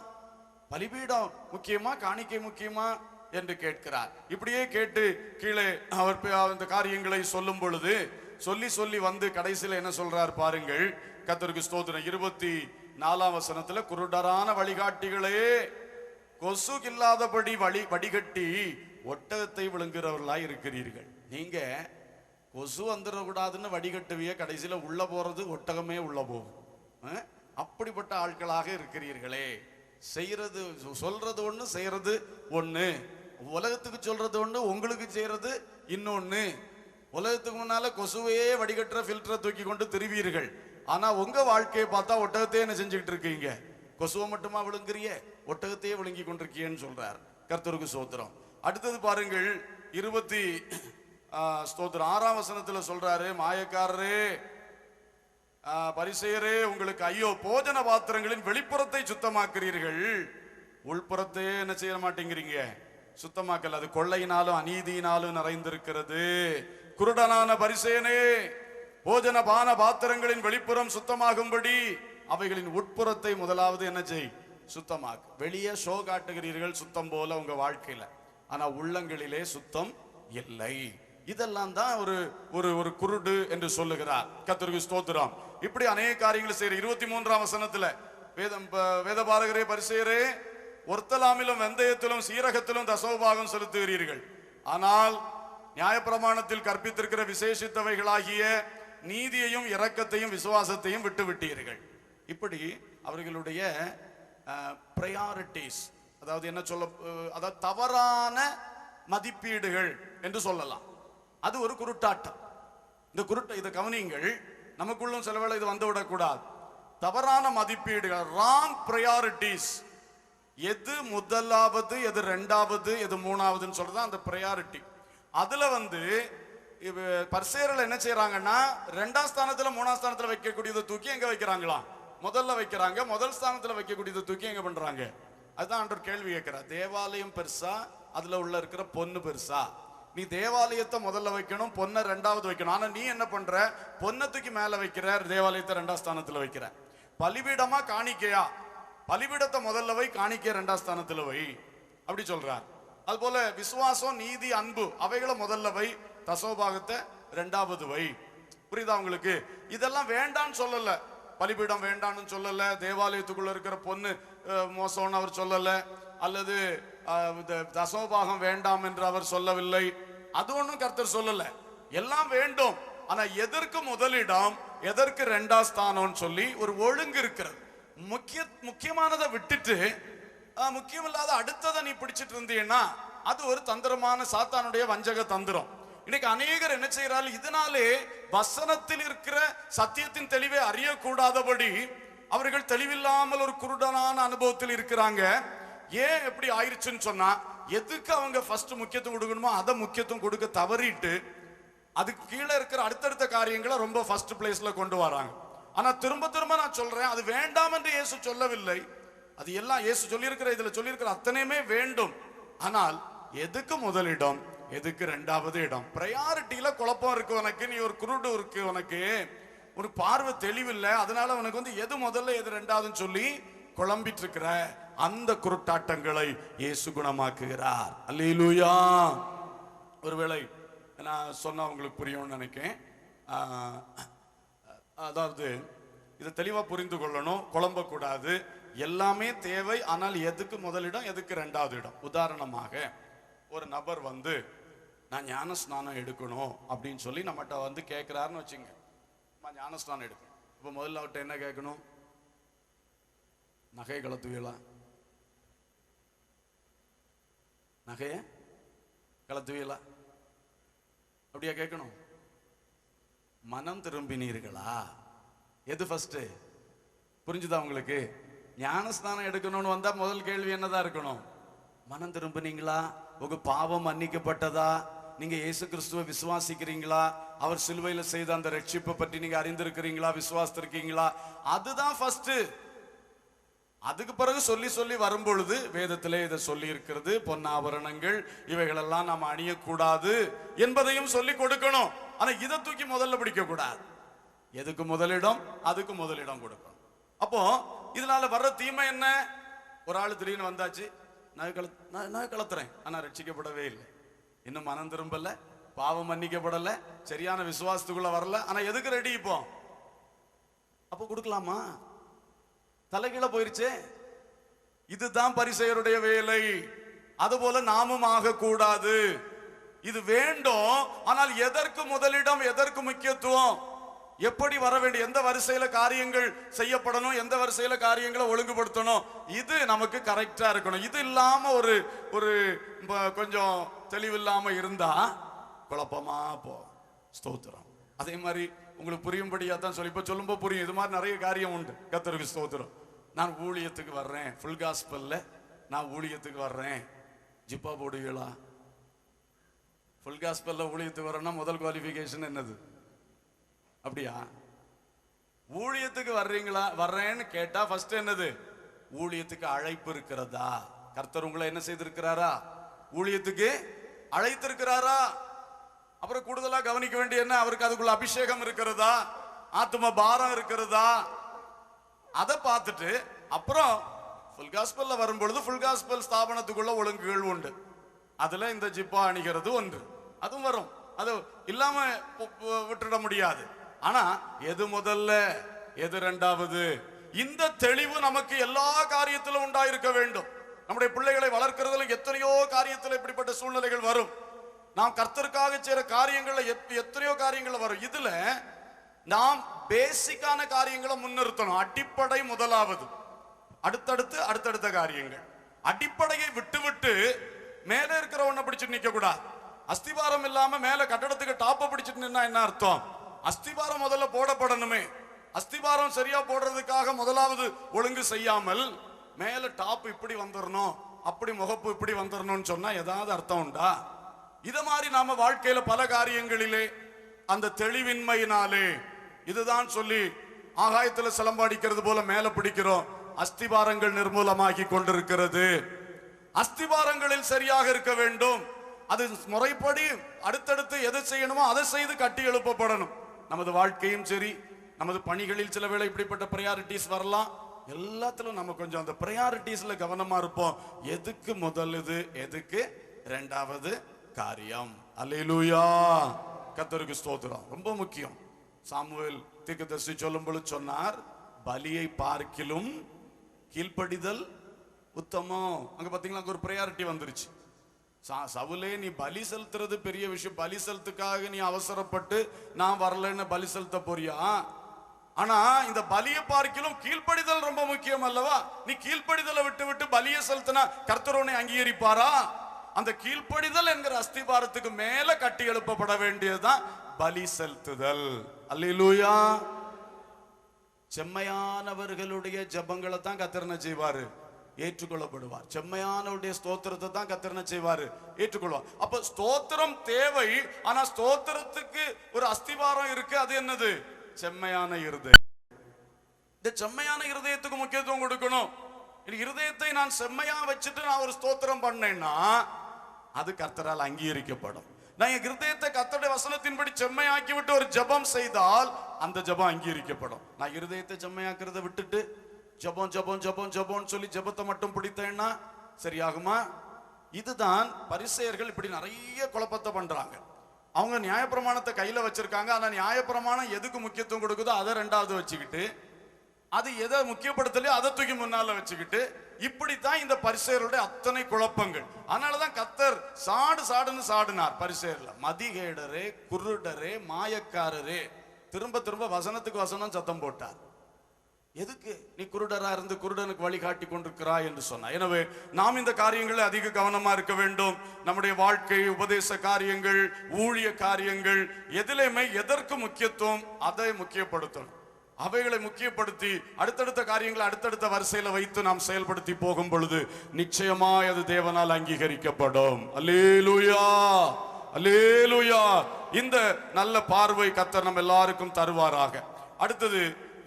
பலிபீடம் முக்கியமா, காணிக்கை முக்கியமா என்று கேட்கிறார். இப்படியே கேட்டு கீழே அவர் அந்த காரியங்களை சொல்லும் பொழுது சொல்லி சொல்லி வந்து கடைசியில் என்ன சொல்றார் பாருங்கள். கர்த்தருக்கு ஸ்தோத்திரம். 24ஆம் வசனத்துல, குருடரான வழிகாட்டிகளே, கொசு இல்லாதபடி வடிகட்டி ஒட்டகத்தை விழுங்குறவர்களாய் இருக்கிறீர்கள். நீங்க கொசு வந்துடக்கூடாதுன்னு வடிகட்டுவிய, கடைசியில உள்ள போறது ஒட்டகமே உள்ள போகும். அப்படிப்பட்ட ஆட்களாக இருக்கிறீர்களே. செய்யறது சொல்றது ஒண்ணு, செய்யறது ஒண்ணு. உலகத்துக்கு சொல்றது ஒண்ணு, உங்களுக்கு செய்யறது இன்னொன்னு. உலகத்துக்கு முன்னால கொசுவையே வடிகட்டுற ஃபில்டரை தூக்கி கொண்டு திருவீர்கள். ஆனா உங்க வாழ்க்கையை பார்த்தா ஒட்டகத்தையே என்ன செஞ்சுக்கிட்டு இருக்கீங்க? கொசுவை மட்டுமா விழுங்குறிய, ஒட்டகத்தையே விழுங்கி கொண்டிருக்கீன்னு சொல்றார். கர்த்தருக்கு ஸ்தோத்திரம். அடுத்தது பாருங்கள், 6ஆம் வசனத்துல சொல்றாரு, மாயக்காரரே பரிசேயரே, உங்களுக்கு ஐயோ, போஜன பாத்திரங்களின் வெளிப்புறத்தை சுத்தமாக்குறீர்கள், உள்புறத்தையே என்ன செய்ய மாட்டேங்கிறீங்க, சுத்தமாக்கல. அது கொள்ளையினாலும் அநீதியினாலும் நிறைந்திருக்கிறது. குருடனான பரிசேயனே, போஜன பான பாத்திரங்களின் வெளிப்புறம் சுத்தமாகும்படி அவைகளின் உட்புறத்தை முதலாவது என்ன செய், சுத்தமாக்கு. வெளியே ஷோ காட்டுகிறீர்கள் சுத்தம் போல உங்க வாழ்க்கையில, ஆனா உள்ளங்களிலே சுத்தம் இல்லை. இதெல்லாம் தான் ஒரு ஒரு ஒரு குருடு என்று சொல்லுகிறார். கர்த்தருக்கு ஸ்தோத்திரம். இப்படி அநேக காரியங்களை செய்யற. 23ஆம் வசனத்துல வேத பாரகரே பரிசேயரே, ஒர்த்தலாமிலும் வெந்தயத்திலும் சீரகத்திலும் தசமபாகம் செலுத்துகிறீர்கள், ஆனால் நியாயப்பிரமாணத்தில் கற்பித்திருக்கிற விசேஷித்தவைகளாகிய நீதியையும் இரக்கத்தையும் விசுவாசத்தையும் விட்டு விட்டீர்கள். இப்படி அவர்களுடைய பிரையாரிட்டிஸ், அதாவது என்ன சொல்ல, அதாவது தவறான மதிப்பீடுகள் என்று சொல்லலாம். அது ஒரு குருட்டாட்டம். இந்த இதை கவனிங்கள், நமக்குள்ளும் சிலவேளை இது வந்துவிடக்கூடாது. தவறான மதிப்பீடுகள், ராங் பிரையாரிட்டிஸ். எது முதலாவது, எது ரெண்டாவது, எது மூணாவதுன்னு சொல்றது அந்த பிரையாரிட்டி. அதுல பரிசேயர்கள் என்ன செய்யறாங்கன்னா, 2ஆம் ஸ்தானத்துல 3ஆம் ஸ்தானத்துல வைக்கக்கூடியதை தூக்கி எங்க வைக்கிறாங்களா, முதல்ல வைக்கிறாங்க. முதல் ஸ்தானத்துல வைக்கக்கூடியதை தூக்கி எங்க பண்றாங்க. அதுதான் ஆண்டவர் கேள்வி கேட்கிறார். தேவாலயம் பெருசா, அதுல உள்ள இருக்கிற பொண்ணு பெருசா? நீ தேவாலயத்தை முதல்ல வைக்கணும், பொண்ணை 2ஆவது வைக்கணும். ஆனா நீ என்ன பண்ற, பொண்ணை தூக்கி மேல வைக்கிற, தேவாலயத்தை 2ஆம் ஸ்தானத்துல வைக்கிற. பலிபீடமா காணிக்கையா? பலிபீடத்தை முதல்ல வை, காணிக்கை 2ஆம் ஸ்தானத்துல வை அப்படி சொல்றார். அது போல விசுவாசம், நீதி, அன்பு அவைகளை முதல்ல வை, தசோபாகத்தை 2வது வை. புரியுதா உங்களுக்கு? இதெல்லாம் வேண்டான்னு சொல்லல, பலிபீடம் வேண்டான்னு சொல்லல, தேவாலயத்துக்குள்ள இருக்கிற பொண்ணு மோசம்னு அவர் சொல்லல, அல்லது தசோபாகம் வேண்டாம் என்று அவர் சொல்லவில்லை. அது ஒண்ணும் கர்த்தர் சொல்லல, எல்லாம் வேண்டும். ஆனா எதற்கு முதலிடம், எதற்கு 2ஆம் ஸ்தானம் சொல்லி ஒரு ஒழுங்கு இருக்கிறது. முக்கியமானதை விட்டுட்டு முக்கியம் இல்லாத அடுத்ததை நீ பிடிச்சிட்டு இருந்தீங்கன்னா அது ஒரு தந்திரமான சாத்தானுடைய வஞ்சக தந்திரம். இன்னைக்கு அநேகர் என்ன செய்யறாரு, இதனாலே வசனத்தில் இருக்கிற சத்தியத்தின் தெளிவை அறியக்கூடாதபடி அவர்கள் தெளிவில்லாமல் ஒரு குருடனான அனுபவத்தில் இருக்கிறாங்க. ஏன் எப்படி ஆயிடுச்சுன்னு சொன்னா, எதுக்கு அவங்க ஃபர்ஸ்ட் முக்கியத்துவம் கொடுக்கணுமோ அதை முக்கியத்துவம் கொடுக்க தவறிட்டு அதுக்கு கீழே இருக்கிற அடுத்தடுத்த காரியங்களை ரொம்ப ஃபர்ஸ்ட் பிளேஸ்ல கொண்டு வராங்க. ஆனா திரும்ப திரும்ப நான் சொல்றேன், அது வேண்டாம் என்று இயேசு சொல்லவில்லை. அது எல்லாம் இயேசு சொல்லியிருக்கிற, இதுல சொல்லியிருக்கிற அத்தனையுமே வேண்டும். ஆனால் எதுக்கு முதலிடம், எதுக்கு 2வது இடம்? பிரையாரிட்டியில குழப்பம் இருக்கு உனக்கு, நீ ஒரு குருடு இருக்கு உனக்கு, ஒரு பார்வை தெளிவில்லை, அதனால உனக்கு எது முதல்ல எது 2வதுன்னு சொல்லி குழம்பிட்டு இருக்கிற அந்த குருட்டாட்டங்களை இயேசு குணமாக்குகிறார். அல்லேலூயா. ஒருவேளை நான் சொன்னா உங்களுக்கு புரியும்னு நினைக்கிறேன். அதாவது இதை தெளிவா புரிந்து கொள்ளணும், குழம்பக்கூடாது. எல்லாமே தேவை, ஆனால் எதுக்கு முதலிடம், எதுக்கு 2வது இடம்? உதாரணமாக ஒரு நபர் நான் ஞான ஸ்நானம் எடுக்கணும் அப்படின்னு சொல்லி நம்மகிட்ட கேட்கிறாருன்னு வச்சுங்க. ஞான ஸ்நானம் எடுக்கணும். இப்ப முதல்ல அவர்கிட்ட என்ன கேட்கணும்? நகை கலத்துவீங்களா? நகைய கலத்துவீங்களா அப்படியா கேட்கணும்? மனம் திரும்பினீர்களா? எது ஃபர்ஸ்ட்? புரிஞ்சுதா உங்களுக்கு? ஞானஸ்நானம் எடுக்கணும்னு வந்தா முதல் கேள்வி என்னதான் இருக்கணும்? மனம் திரும்பினீங்களா? உங்க பாவம் மன்னிக்கப்பட்டதா? நீங்க இயேசு கிறிஸ்துவை விசுவாசிக்கிறீங்களா? அவர் சிலுவையில செய்த அந்த ரட்சிப்பை பற்றி நீங்க அறிந்திருக்கிறீங்களா, விசுவாசித்திருக்கீங்களா? அதுதான் ஃபர்ஸ்ட். அதுக்கு பிறகு சொல்லி சொல்லி வரும்பொழுது வேதத்திலே இதை சொல்லி இருக்கிறது, பொன்னாபரணங்கள் இவைகளெல்லாம் நாம் அணியக்கூடாது என்பதையும் சொல்லி கொடுக்கணும். ஆனா இதை தூக்கி முதல்ல பிடிக்க கூடாது. எதுக்கு முதலிடம், அதுக்கு முதலிடம் கொடுக்கணும். அப்போ இதனால வர்ற தீமை என்ன? ஒரு ஆள் திடீர்னு வந்தாச்சு, நான் கலத்துறேன், ஆனா ரட்சிக்கப்படவே இல்லை, இன்னும் மனம் திரும்பல, பாவம் மன்னிக்கப்படல, சரியான விசுவாசத்துக்குள்ள வரல, ஆனா எதுக்கு ரெடி? இப்போ அப்போ கொடுக்கலாமா? தலைகீழ போயிருச்சு. இதுதான் பரிசேயருடைய வேலை. அதுபோல நாமும் ஆகக்கூடாது. இது வேண்டும், ஆனால் எதற்கு முதலிடம், எதற்கு முக்கியத்துவம், எப்படி வர வேண்டிய, எந்த வரிசையில காரியங்கள் செய்யப்படணும், எந்த வரிசையில காரியங்களை ஒழுங்குபடுத்தணும், இது நமக்கு கரெக்டா இருக்கணும். இது இல்லாம ஒரு கொஞ்சம் தெளிவில்லாம இருந்தா குழப்பமா போ. ஸ்தோத்திரம். அதே மாதிரி உங்களுக்கு புரியும்படியா தான் சொல்லி இப்ப சொல்லும்போது புரியும். இது மாதிரி நிறைய காரியம் உண்டு. கர்த்தருக்கு ஸ்தோத்திரம். நான் ஊழியத்துக்கு வர்றேன், ஃபுல் காஸ்பல்ல நான் ஊழியத்துக்கு வர்றேன், ஜிப்பா போடுவீங்களா? ஃபுல் காஸ்பல்ல ஊழியத்துக்கு வர்றேன்னா முதல் குவாலிஃபிகேஷன் என்னது? அப்படியா? ஊழியத்துக்கு வர்றீங்களா? வர்றேன்னு கேட்டா ஃபர்ஸ்ட் என்னது? ஊழியத்துக்கு அழைப்பு இருக்கிறதா? கர்த்தர் உங்களை என்ன செய்திருக்கிறாரா? ஊழியத்துக்கு அழைத்திருக்கிறாரா? அப்புறம் கூடுதலா கவனிக்க வேண்டிய என்ன, அவருக்கு அதுக்குள்ள அபிஷேகம் இருக்கிறதா, ஆத்ம பாரம் இருக்கிறதா, அதை பார்த்துட்டு அப்புறம் ஃபுல் காஸ்பல்ல வரும்பொழுது ஃபுல் காஸ்பல் ஸ்தாபனத்துக்குள்ள ஒழுங்குகள் உண்டு. அதுல இந்த ஜிப்பா அணிகிறது ஒன்று, அதுவும் வரும். அது இல்லாம விட்டுட முடியாது. ஆனா எது முதல்ல, எது 2வது, இந்த தெளிவு நமக்கு எல்லா காரியத்திலும் உண்டாயிருக்க வேண்டும். நம்முடைய பிள்ளைகளை வளர்க்கிறதுல எத்தனையோ காரியத்தில் இப்படிப்பட்ட சூழ்நிலைகள் வரும். நாம் கர்த்தருக்காக செய்யற காரியங்கள்ல எத்தனையோ காரியங்கள் வரும். இதுல நாம் பேசிக்கான காரியங்களை முன்னிறுத்தணும். அடிப்படை முதலாவது, அடுத்தடுத்த காரியங்கள். அடிப்படையை விட்டு மேல இருக்கிற ஒன்ன பிடிச்சிட்டு நிக்க கூடாது. அஸ்திவாரம் இல்லாம மேல கட்டடத்துக்கு டாப்ப பிடிச்சிட்டு நின்னா என்ன அர்த்தம்? அஸ்திவாரம் முதல்ல போடப்படணுமே. அஸ்திவாரம் சரியா போடுறதுக்காக முதலாவது ஒழுங்கு செய்யாமல் மேல டாப் இப்படி வந்துடணும், அப்படி முகப்பு இப்படி வந்துடணும்னு சொன்னா ஏதாவது அர்த்தம் உண்டா? இத மாதிரி நாம வாழ்க்கையில பல காரியங்களிலே அந்த தெளிவின்மையினாலே இதுதான் சொல்லி ஆகாயத்துல சிலம்பாடிக்கிறது போல மேல பிடிக்கிறோம். அஸ்திபாரங்கள் நிர்மூலமாகி கொண்டிருக்கிறது. அஸ்திபாரங்களில் சரியாக இருக்க வேண்டும். அது முறைப்படி அடுத்தடுத்து எதை செய்யணுமோ அதை செய்து கட்டி எழுப்பப்படணும். நமது வாழ்க்கையும் சரி, நமது பணிகளில் சில வேளை இப்படிப்பட்ட பிரையாரிட்டிஸ் வரலாம். எல்லாத்திலும் நம்ம கொஞ்சம் அந்த பிரையாரிட்டிஸ்ல கவனமா இருப்போம். எதுக்கு முதல் இது, எதுக்கு இரண்டாவது காரியம். அல்லேலூயா, கர்த்தருக்கு ஸ்தோத்திரம். ரொம்ப முக்கியம். சாமுவேல் தீர்க்கதரிசி சொல்லும் பொழுது சொன்னார், பலியை பார்க்கிலும் கீழ்ப்படிதல் உத்தமம். அங்க பாத்தீங்களா, அங்க ஒரு பிரையாரிட்டி வந்துருச்சு. சவுலே, நீ பலி செலுத்துறது பெரிய விஷயம். பலி செலுத்துக்காக நீ அவசரப்பட்டு நான் வரலன்னு பலி செலுத்த போறியா? ஆனா இந்த பலியை பார்க்கிலும் கீழ்ப்படிதல் ரொம்ப முக்கியம் அல்லவா? நீ கீழ்ப்படிதலை விட்டு விட்டு பலியை செலுத்தினா கர்த்தர் உன்னை அங்கீகரிப்பாரா? அந்த கீழ்ப்படிதல் என்கிற அஸ்திபாரத்துக்கு மேல கட்டி எழுப்பப்பட வேண்டியதுதான் பலி செலுத்துதல். அல்லேலூயா. செம்மையானவர்களுடைய ஜெபங்களை தான் கர்த்தர் என்ன செய்வாரு? ஏற்றுக்கொள்ளப்படுவார். செம்மையானவருடைய ஸ்தோத்திரத்தை தான் கர்த்தர் என்ன செய்வாரு? ஏற்றுக்கொள்வார். அப்ப ஸ்தோத்திரம் தேவை. ஆனா ஸ்தோத்திரத்துக்கு ஒரு அஸ்திவாரம் இருக்கு. அது என்னது? செம்மையான இருதயம். இந்த செம்மையான இருதயத்துக்கு முக்கியத்துவம் கொடுக்கணும். இருதயத்தை நான் செம்மையா வச்சுட்டு நான் ஒரு ஸ்தோத்திரம் பண்ணேன்னா அது கர்த்தரால் அங்கீகரிக்கப்படும். நான் என் இருதயத்தை கர்த்தருடைய வசனத்தின்படி செம்மையாக்கி விட்டு ஒரு ஜெபம் செய்தால் அந்த ஜெபம் அங்கீகரிக்கப்படும். நான் இருதயத்தை செம்மையாக்குறத விட்டுட்டு ஜெபம் ஜெபம் ஜெபம் ஜெபம்னு சொல்லி ஜெபத்தை மட்டும் பிடித்தேன்னா சரியாகுமா? இதுதான் பரிசேயர்கள் இப்படி நிறைய குழப்பத்தை பண்றாங்க. அவங்க நியாயப்பிரமாணத்தை கையில வச்சிருக்காங்க. ஆனா நியாயப்பிரமாணம் எதுக்கு முக்கியத்துவம் கொடுக்குதோ அதை ரெண்டாவது வச்சுக்கிட்டு, அது எதை முக்கியப்படுத்தலையோ அதை தூக்கி முன்னால வச்சுக்கிட்டு, இப்படித்தான் இந்த பரிசேயருடைய அத்தனை குழப்பங்கள். அதனாலதான் கர்த்தர் சாடுன்னு சாடினார் பரிசேயர்ல. மதிகேடரே, குருடரே, மாயக்காரரே, திரும்ப திரும்ப வசனத்துக்கு வசனம் சத்தம் போட்டார். எதுக்கு? நீ குருடரா இருந்து குருடனுக்கு வழிகாட்டி கொண்டிருக்கிறாய் என்று சொன்னார். எனவே நாம் இந்த காரியங்களில் அதிக கவனமா இருக்க வேண்டும். நம்முடைய வாழ்க்கை, உபதேச காரியங்கள், ஊழிய காரியங்கள் எதிலுமே எதற்கு முக்கியத்துவம் அதை முக்கியப்படுத்தணும். அவைகளை முக்கியப்படுத்தி அடுத்தடுத்த காரியங்களை அடுத்தடுத்த வரிசையில வைத்து நாம் செயல்படுத்தி போகும் பொழுது நிச்சயமாய் அது தேவனால் அங்கீகரிக்கப்படும். அல்லேலூயா, அல்லேலூயா. இந்த நல்ல பார்வை கர்த்தர் நம்ம எல்லாருக்கும் தருவாராக. அடுத்தது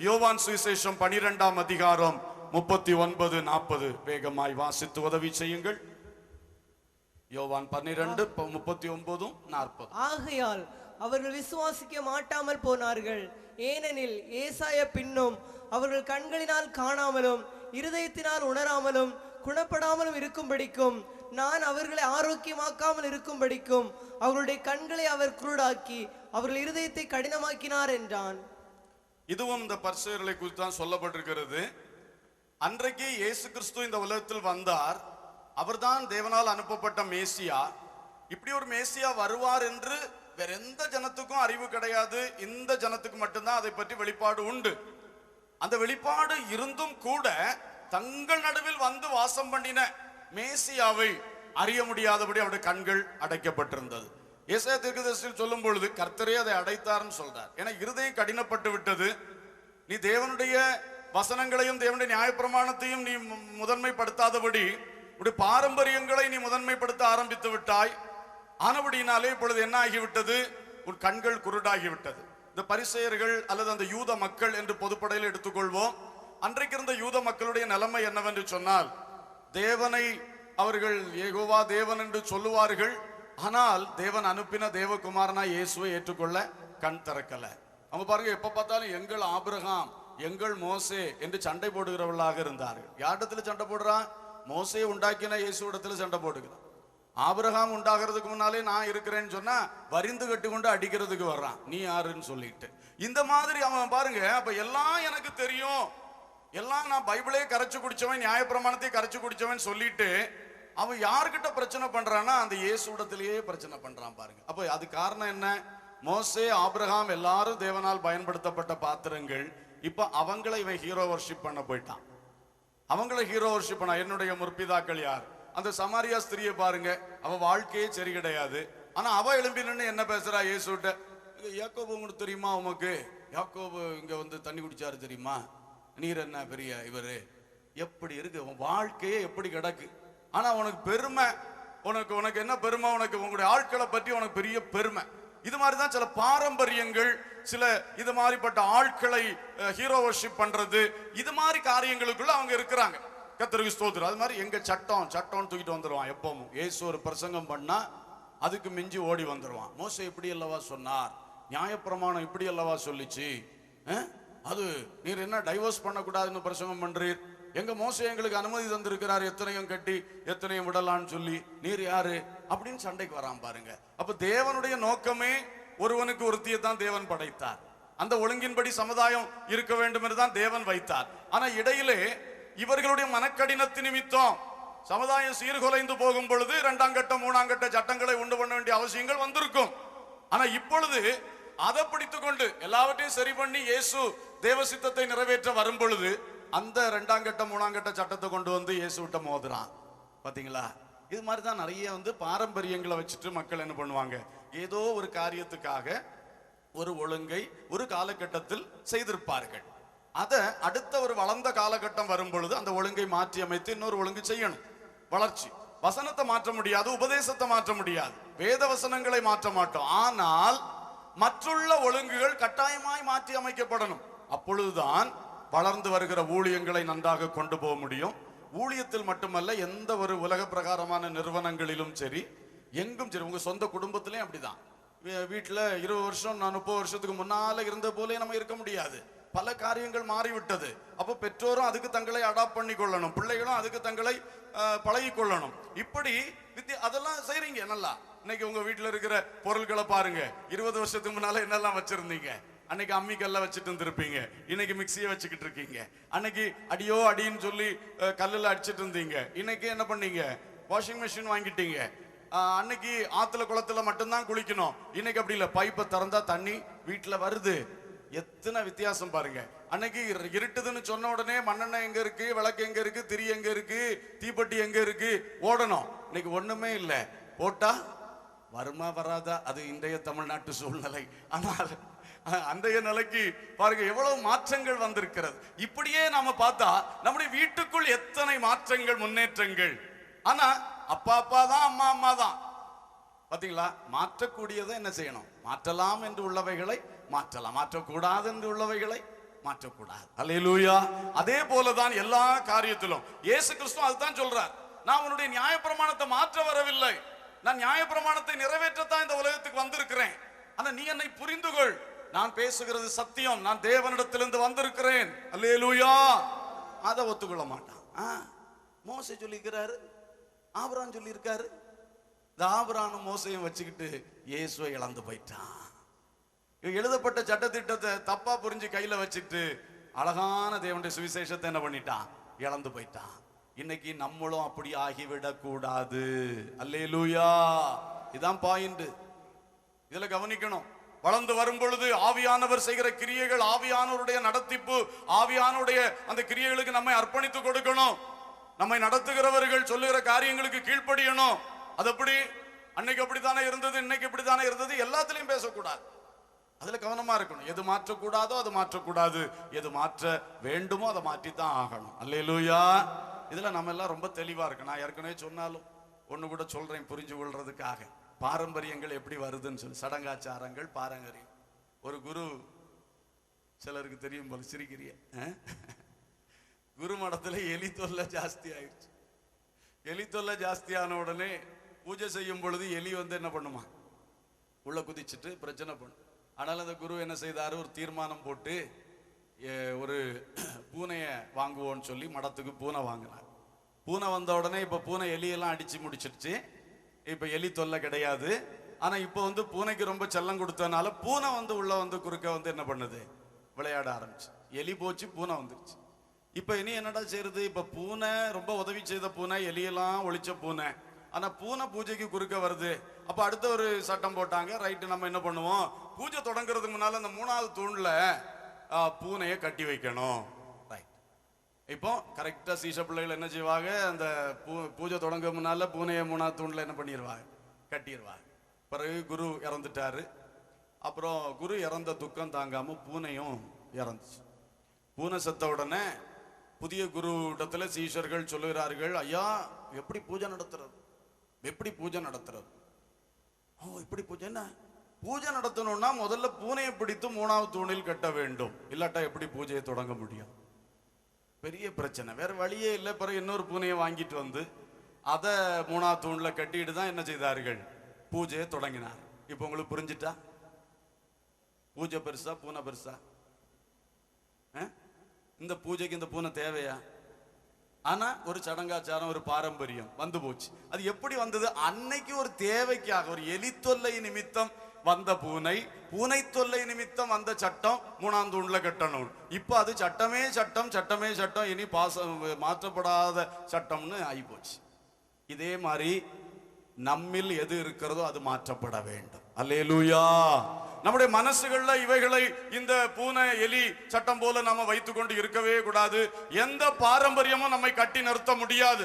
யோவான் சுவிசேஷம் 12ஆம் அதிகாரம் 39-40 வேகமாய் வாசித்து உதவி செய்யுங்கள். யோவான் 12:39-40. ஆகையால் அவர்கள் விசுவாசிக்க மாட்டாமல் போனார்கள். ஏனெனில் ஏசாயா பின்னும் அவர்கள் கண்களினால் காணாமலும் இருதயத்தினால் உணராமலும் குணப்படாமலும் இருக்கும்படிக்கும் நான் அவர்களை ஆரோக்கியமாக்காமல் இருக்கும்படிக்கும் அவர்களுடைய கண்களை அவர் குருடாக்கி அவர்கள் இருதயத்தை கடினமாக்கினார் என்றான். இதுவும் இந்த பரிசேயர்களை குறித்து தான் சொல்லப்பட்டிருக்கிறது. அன்றைக்கு இயேசு கிறிஸ்து இந்த உலகத்தில் வந்தார். அவர்தான் தேவனால் அனுப்பப்பட்ட மேசியா. இப்படி ஒரு மேசியா வருவார் என்று வேற எந்த ஜனத்துக்கும் அறிவு கிடையாது. இந்த ஜனத்துக்கு மட்டும்தான் அதை பற்றி வெளிப்பாடு உண்டு. அந்த வெளிப்பாடு இருந்தும் கூட தங்கள் நடுவில் வந்து வாசம் பண்ணின மேசியாவை அறிய முடியாதபடி அவருடைய கண்கள் அடைக்கப்பட்டிருந்தது. ஏசாயா தீர்க்கதரிசியில் சொல்லும் பொழுது கர்த்தரே அதை அடைத்தார்னு சொல்றார். ஏன்னா இருதயம் கடினப்பட்டு விட்டது. நீ தேவனுடைய வசனங்களையும் தேவனுடைய நியாயப்பிரமாணத்தையும் நீ முதன்மைப்படுத்தாதபடி உடைய பாரம்பரியங்களை நீ முதன்மைப்படுத்த ஆரம்பித்து விட்டாய். ஆனபடினாலே இப்பொழுது என்ன ஆகிவிட்டது? உன் கண்கள் குருடாகிவிட்டது. இந்த பரிசேயர்கள் அல்லது அந்த யூத மக்கள் என்று பொதுப்படையில் எடுத்துக்கொள்வோம். அன்றைக்கு இருந்த யூத மக்களுடைய நிலைமை என்னவென்று சொன்னால், தேவனை அவர்கள் யெகோவா தேவன் என்று சொல்லுவார்கள். ஆனால் தேவன் அனுப்பின தேவகுமாரனா இயேசுவை ஏற்றுக்கொள்ள கண் திறக்கல. அவங்க பாருங்க, எப்ப பார்த்தாலும் எங்கள் ஆபிரகாம், எங்கள் மோசே என்று சண்டை போடுகிறவர்களாக இருந்தார்கள். யாரிடத்துல சண்டை போடுறான்? மோசே உண்டாக்கின இயேசு இடத்துல சண்டை போடுகிறான். ஆபிரகாம் உண்டாகிறதுக்கு முன்னாலே நான் இருக்கிறேன்னு சொன்னா வரிந்து கட்டி கொண்டு அடிக்கிறதுக்கு வர்றான், நீ யாருன்னு சொல்லிட்டு. இந்த மாதிரி அவன் பாருங்க, அப்ப எல்லாம் எனக்கு தெரியும், எல்லாம் நான் பைபிளே கரைச்சு குடிச்சவன், நியாயப்பிரமாணத்தை கரைச்சு குடிச்சவன் சொல்லிட்டு அவன் யார்கிட்ட பிரச்சனை பண்றான்னா அந்த இயேசுடத்திலேயே பிரச்சனை பண்றான் பாருங்க. அப்ப அது காரணம் என்ன? மோசே, ஆபிரகாம் எல்லாரும் தேவனால் பயன்படுத்தப்பட்ட பாத்திரங்கள். இப்ப அவங்களை இவன் ஹீரோ வர்ஷிப் பண்ண போயிட்டான். அவங்களை ஹீரோ வர்ஷிப் பண்ண. என்னுடைய முற்பிதாக்கள் யார்? அந்த சமாரியா ஸ்திரியை பாருங்க, அவ வாழ்க்கையே சரி கிடையாது. ஆனா அவ எழும்பி நின்று என்ன பேசுறா இயேசுட்ட? யாக்கோபு உங்களுக்கு தெரியுமா? உமக்கு யாக்கோபு இங்க வந்து தண்ணி குடிச்சாரு தெரியுமா? நீர் என்ன பெரிய இவரு? எப்படி இருக்கு உன் வாழ்க்கையே, எப்படி கிடக்கு? ஆனா உனக்கு பெருமை, உனக்கு என்ன பெருமை? உனக்கு உங்களுடைய ஆட்களை பற்றி உனக்கு பெரிய பெருமை. இது மாதிரிதான் சில பாரம்பரியங்கள், சில இது மாதிரிப்பட்ட ஆட்களை ஹீரோ வர்ஷிப் பண்றது, இது மாதிரி காரியங்களுக்குள்ள அவங்க இருக்கிறாங்க. கர்த்தருக்கு ஸ்தோத்திரம். அது மாதிரி எங்க சட்டம் தூக்கிட்டு வந்துடுவான். எப்பவும் இயேசு ஒரு பிரசங்கம் பண்ணா அதுக்கு மிஞ்சி ஓடி வந்துடுவான். மோசே இப்படி அல்லவா சொன்னார், நியாயப்பிரமாணம் இப்படி அல்லவா சொல்லிச்சு, அது நீர் என்ன டைவர்ஸ் பண்ணக்கூடாதுன்னு பிரசங்கம் பண்றீர், எங்க மோசே எங்களுக்கு அனுமதி தந்திருக்கிறார், எத்தனையும் கட்டி எத்தனையும் விடலான்னு சொல்லி, நீர் யாரு அப்படின்னு சண்டைக்கு வராம பாருங்க. அப்ப தேவனுடைய நோக்கமே ஒருவனுக்கு ஒருத்தியை தான் தேவன் படைத்தார். அந்த ஒழுங்கின்படி சமுதாயம் இருக்க வேண்டும் என்று தான் தேவன் வைத்தார். ஆனா இடையிலே இவர்களுடைய மனக்கடினத்து நிமித்தம் சமுதாயம் சீர்குலைந்து போகும் பொழுது 2ஆம் கட்ட 3ஆம் கட்ட சட்டங்களை உண்டு பண்ண வேண்டிய அவசியங்கள் வந்திருக்கும். ஆனா இப்பொழுது அதை பிடித்துக் கொண்டு எல்லாவற்றையும் சரி பண்ணி இயேசு தேவ சித்தத்தை நிறைவேற்ற வரும் பொழுது அந்த 2ஆம் கட்ட 3ஆம் கட்ட சட்டத்தை கொண்டு வந்து இயேசு விட்ட மோதுறான். பாத்தீங்களா? இது மாதிரி தான் நிறைய பாரம்பரியங்களை வச்சுட்டு மக்கள் என்ன பண்ணுவாங்க, ஏதோ ஒரு காரியத்துக்காக ஒரு ஒழுங்கை ஒரு காலகட்டத்தில் செய்திருப்பார்கள். அதை அடுத்த ஒரு வளர்ந்த காலகட்டம் வரும் பொழுது அந்த ஒழுங்கை மாற்றி அமைத்து இன்னொரு ஒழுங்கு செய்யணும். வளர்ச்சி. வசனத்தை மாற்ற முடியாது, உபதேசத்தை மாற்ற முடியாது, வேத வசனங்களை மாற்ற மாட்டோம். ஆனால் மற்றுள்ள ஒழுங்குகள் கட்டாயமாய் மாற்றி அமைக்கப்படணும். அப்பொழுதுதான் வளர்ந்து வருகிற ஊழியங்களை நன்றாக கொண்டு போக முடியும். ஊழியத்தில் மட்டுமல்ல, எந்த ஒரு உலக பிரகாரமான நிறுவனங்களிலும் சரி, எங்கும் சரி, உங்க சொந்த குடும்பத்திலையும் அப்படிதான். வீட்டில் 20 வருஷம் 30 வருஷத்துக்கு முன்னால இருந்த போலே நம்ம இருக்க முடியாது. பல காரியங்கள் மாறிவிட்டது. அப்போ பெற்றோரும் அதுக்கு தங்களை அடாப்ட் பண்ணி கொள்ளணும், பிள்ளைகளும் அதுக்கு தங்களை பழகி கொள்ளணும். இப்படி அதெல்லாம் செய்றீங்க நல்லா. இன்னைக்கு உங்க வீட்டில் இருக்கிற பொருட்களை பாருங்க. 20 வருஷத்துக்கு முன்னால என்னெல்லாம் வச்சிருந்தீங்க? அன்னைக்கு அம்மிக்கல்ல வச்சுட்டு இருந்திருப்பீங்க, இன்னைக்கு மிக்சியை வச்சுக்கிட்டு இருக்கீங்க. அன்னைக்கு அடியோ அடின்னு சொல்லி கல்லுல அடிச்சிட்டு இருந்தீங்க, இன்னைக்கு என்ன பண்ணீங்க? வாஷிங் மிஷின் வாங்கிட்டீங்க. அன்னைக்கு ஆத்துல குளத்துல மட்டும்தான் குளிக்கணும், இன்னைக்கு அப்படி இல்லை, பைப்பை திறந்தா தண்ணி வீட்டுல வருது. எத்தனை வித்தியாசம் பாருங்க. அன்னைக்கு இருட்டுதுன்னு சொன்ன உடனே மண்ணெண்ணெய் எங்க இருக்கு, விளக்கு எங்க இருக்கு, திரி எங்க இருக்கு, தீப்பெட்டி எங்க இருக்கு, ஓடணும். இன்னைக்கு ஒண்ணுமே இல்லை, போட்டா வருமா வராதா அது இன்றைய தமிழ்நாட்டு சூழ்நிலை. ஆனால் அன்றைய நிலைக்கு பாருங்க எவ்வளவு மாற்றங்கள் வந்திருக்கிறது. இப்படியே நாம பார்த்தா நம்முடைய வீட்டுக்குள் எத்தனை மாற்றங்கள், முன்னேற்றங்கள். ஆனா அப்பா அப்பா தான், அம்மா அம்மா தான். பாத்தீங்களா? மாற்றக்கூடியதை என்ன செய்யணும்? மாற்றலாம் என்று உள்ளவைகளை மாற்றலாம், மாற்றக்கூடாது என்று உள்ளவைகளை மாற்றக்கூடாது. அல்லேலூயா. அதே போலதான் எல்லா காரியத்திலும் இயேசு கிறிஸ்து அதுதான் சொல்றார். நான் உன்னுடைய நியாயப்பிரமாணத்தை மாற்ற வரவில்லை, நான் நியாயப்பிரமாணத்தை நிறைவேற்றத்தான் இந்த உலகத்துக்கு வந்திருக்கிறேன். ஆனா நீ என்னை புரிந்து கொள், நான் பேசுகிறது சத்தியம், நான் தேவனிடத்திலிருந்து வந்திருக்கிறேன். அல்லேலூயா. அதை ஒத்துக்கொள்ள மாட்டான். மோசே சொல்லிக்கிறாரு, ஆபிரகாம் சொல்லி இருக்காரு. ஆபிரகாமும் மோசையும் வச்சுக்கிட்டு இயேசுவை இழந்து போயிட்டான். எழுதப்பட்ட சட்டத்திட்டத்தை தப்பா புரிஞ்சு கையில வச்சுட்டு அழகான தேவனுடைய சுவிசேஷத்தை என்ன பண்ணிட்டான்? இழந்து போயிட்டான். இன்னைக்கு நம்மளும் அப்படி ஆகிவிடக் கூடாது. அல்லேலூயா. இதான் பாயிண்ட். இதுல கவனிக்கணும். வளர்ந்து வரும் பொழுது ஆவியானவர் செய்கிற கிரியைகள், ஆவியானவருடைய நடத்திப்பு, ஆவியானவருடைய அந்த கிரியைகளுக்கு நம்மை அர்ப்பணித்து கொடுக்கணும். நம்மை நடத்துகிறவர்கள் சொல்லுகிற காரியங்களுக்கு கீழ்ப்படியணும். அது எப்படி? அன்னைக்கு அப்படித்தானே இருந்தது, இன்னைக்கு இப்படித்தானே இருந்தது, எல்லாத்திலையும் பேசக்கூடாது. அதுல கவனமா இருக்கணும். எது மாற்றக்கூடாதோ அது மாற்றக்கூடாது, எது மாற்ற வேண்டுமோ அதை மாற்றித்தான் ஆகணும். அல்லேலூயா. இதுல நம்ம எல்லாம் ரொம்ப தெளிவா இருக்கு. நான் ஏற்கனவே சொன்னாலும் ஒண்ணு கூட சொல்றேன் புரிஞ்சு கொள்றதுக்காக. பாரம்பரியங்கள் எப்படி வருதுன்னு சொல்லி, சடங்காச்சாரங்கள், பாரம்பரியம். ஒரு குரு, சிலருக்கு தெரியும் போல சிரிக்கிறிய, குரு மடத்துல எலி தொல்லை ஜாஸ்தி ஆயிடுச்சு. எலி தொல்லை ஜாஸ்தியான உடனே பூஜை செய்யும் பொழுது எலி என்ன பண்ணுமா? உள்ள குதிச்சுட்டு பிரச்சனை பண்ணும். ஆனால் அந்த குரு என்ன செய்தாரு? ஒரு தீர்மானம் போட்டு ஒரு பூனையை வாங்குவோன்னு சொல்லி மடத்துக்கு பூனை வாங்கினார். பூனை வந்த உடனே இப்ப பூனை எலியெல்லாம் அடிச்சு முடிச்சிருச்சு. இப்ப எலி தொல்லை கிடையாது. ஆனா இப்ப பூனைக்கு ரொம்ப செல்லம் கொடுத்ததுனால பூனை உள்ள குறுக்க என்ன பண்ணுது? விளையாட ஆரம்பிச்சு. எலி போச்சு, பூனை வந்துருச்சு. இப்ப இனி என்னடா செய்யறது? இப்ப பூனை ரொம்ப உதவி செய்த பூனை, எலியெல்லாம் ஒழிச்ச பூனை. ஆனா பூனை பூஜைக்கு குறுக்க வருது. அப்ப அடுத்த ஒரு சட்டம் போட்டாங்க. ரைட்டு, நம்ம என்ன பண்ணுவோம்? பூஜை தொடங்குறதுக்கு முன்னால அந்த 3வது தூண்ல பூனையை கட்டி வைக்கணும். ரைட். இப்போ கரெக்டா சீச பிள்ளைகள் என்ன செய்வாங்க? அந்த பூஜை தொடங்க முன்னால பூனையை 3வது தூண்ல என்ன பண்ணிடுவாங்க? கட்டிடுவாங்க. பிறகு குரு இறந்துட்டாரு. அப்புறம் குரு இறந்த துக்கம் தாங்காம பூனையும் இறந்துச்சு. பூனை செத்த உடனே புதிய குரு இடத்துல சீஷர்கள் சொல்லுகிறார்கள், ஐயா எப்படி பூஜை நடத்துறது? எப்படி பூஜை நடத்துறது? இப்படி பூஜை என்ன? பூஜை நடத்தணும்னா முதல்ல பூனையை பிடித்து 3வது தூணில் கட்ட வேண்டும், இல்லாட்டா எப்படி பூஜையை தொடங்க முடியும்? பெரிய பிரச்சனை, வேற வழியே இல்லை. பிறகு இன்னொரு பூனையை வாங்கிட்டு அதை 3வது தூண்ல கட்டிட்டு தான் என்ன செய்தார்கள்? பூஜையை தொடங்கினார். இப்ப உங்களுக்கு புரிஞ்சுட்டா? பூஜை பெருசா பூனை பெருசா? இந்த பூஜைக்கு இந்த பூனை தேவையா? ஆனா ஒரு சடங்காச்சாரம், ஒரு பாரம்பரியம் வந்து போச்சு. அது எப்படி வந்தது? அன்னைக்கு ஒரு தேவைக்காக, ஒரு எலி தொல்லை நிமித்தம் வந்த பூனை, பூனை தொல்லை நிமித்தம் வந்த சட்டம் 3ஆம் தூண்ல கட்டணும். இப்ப அது சட்டமே சட்டம், சட்டமே சட்டம், இனி மாற்றப்படாத சட்டம்னு ஆகி போச்சு. இதே மாதிரி நம்மில் எது இருக்கிறதோ அது மாற்றப்பட வேண்டும். அல்லேலூயா. நம்முடைய மனசுகள்ல இவைகளை, இந்த பூனை எலி சட்டம் போல நாம வைத்துக் கொண்டு இருக்கவே கூடாது. எந்த பாரம்பரியமும் நம்மை கட்டி நிறுத்த முடியாது.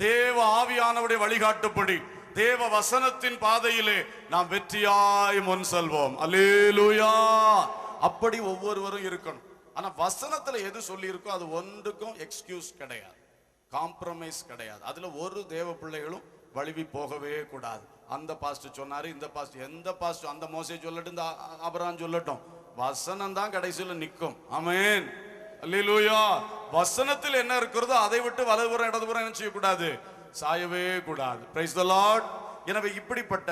தேவ ஆவியானவருடைய வழிகாட்டுப்படி, தேவ வசனத்தின் பாதையிலே நாம் வெற்றியாய் முன் செல்வோம். அல்லேலூயா. அப்படி ஒவ்வொருவரும் இருக்கணும். ஆனா வசனத்துல எது சொல்லி இருக்கோ அது ஒன்றுக்கும் எக்ஸ்கியூஸ் கிடையாது, காம்ப்ரமைஸ் கிடையாது. அதுல ஒரு தேவ பிள்ளைகளும் வழுவி போகவே கூடாது. அந்த பாஸ்டர் சொன்னாரு, இந்த பாஸ்டர், எந்த பாஸ்டர், அந்த மோசே சொல்லட்டும், இந்த ஆபிரகாம் சொல்லட்டும், வசனம் தான் கடைசியில் நிற்கும். ஆமென். அல்லேலூயா. வசனத்தில் என்ன இருக்கிறதோ அதை விட்டு வலதுபுறம் இடதுபுறம் என்ன செய்யக்கூடாது, சாயவே கூடாது. Praise the Lord. எனவே இப்படிப்பட்ட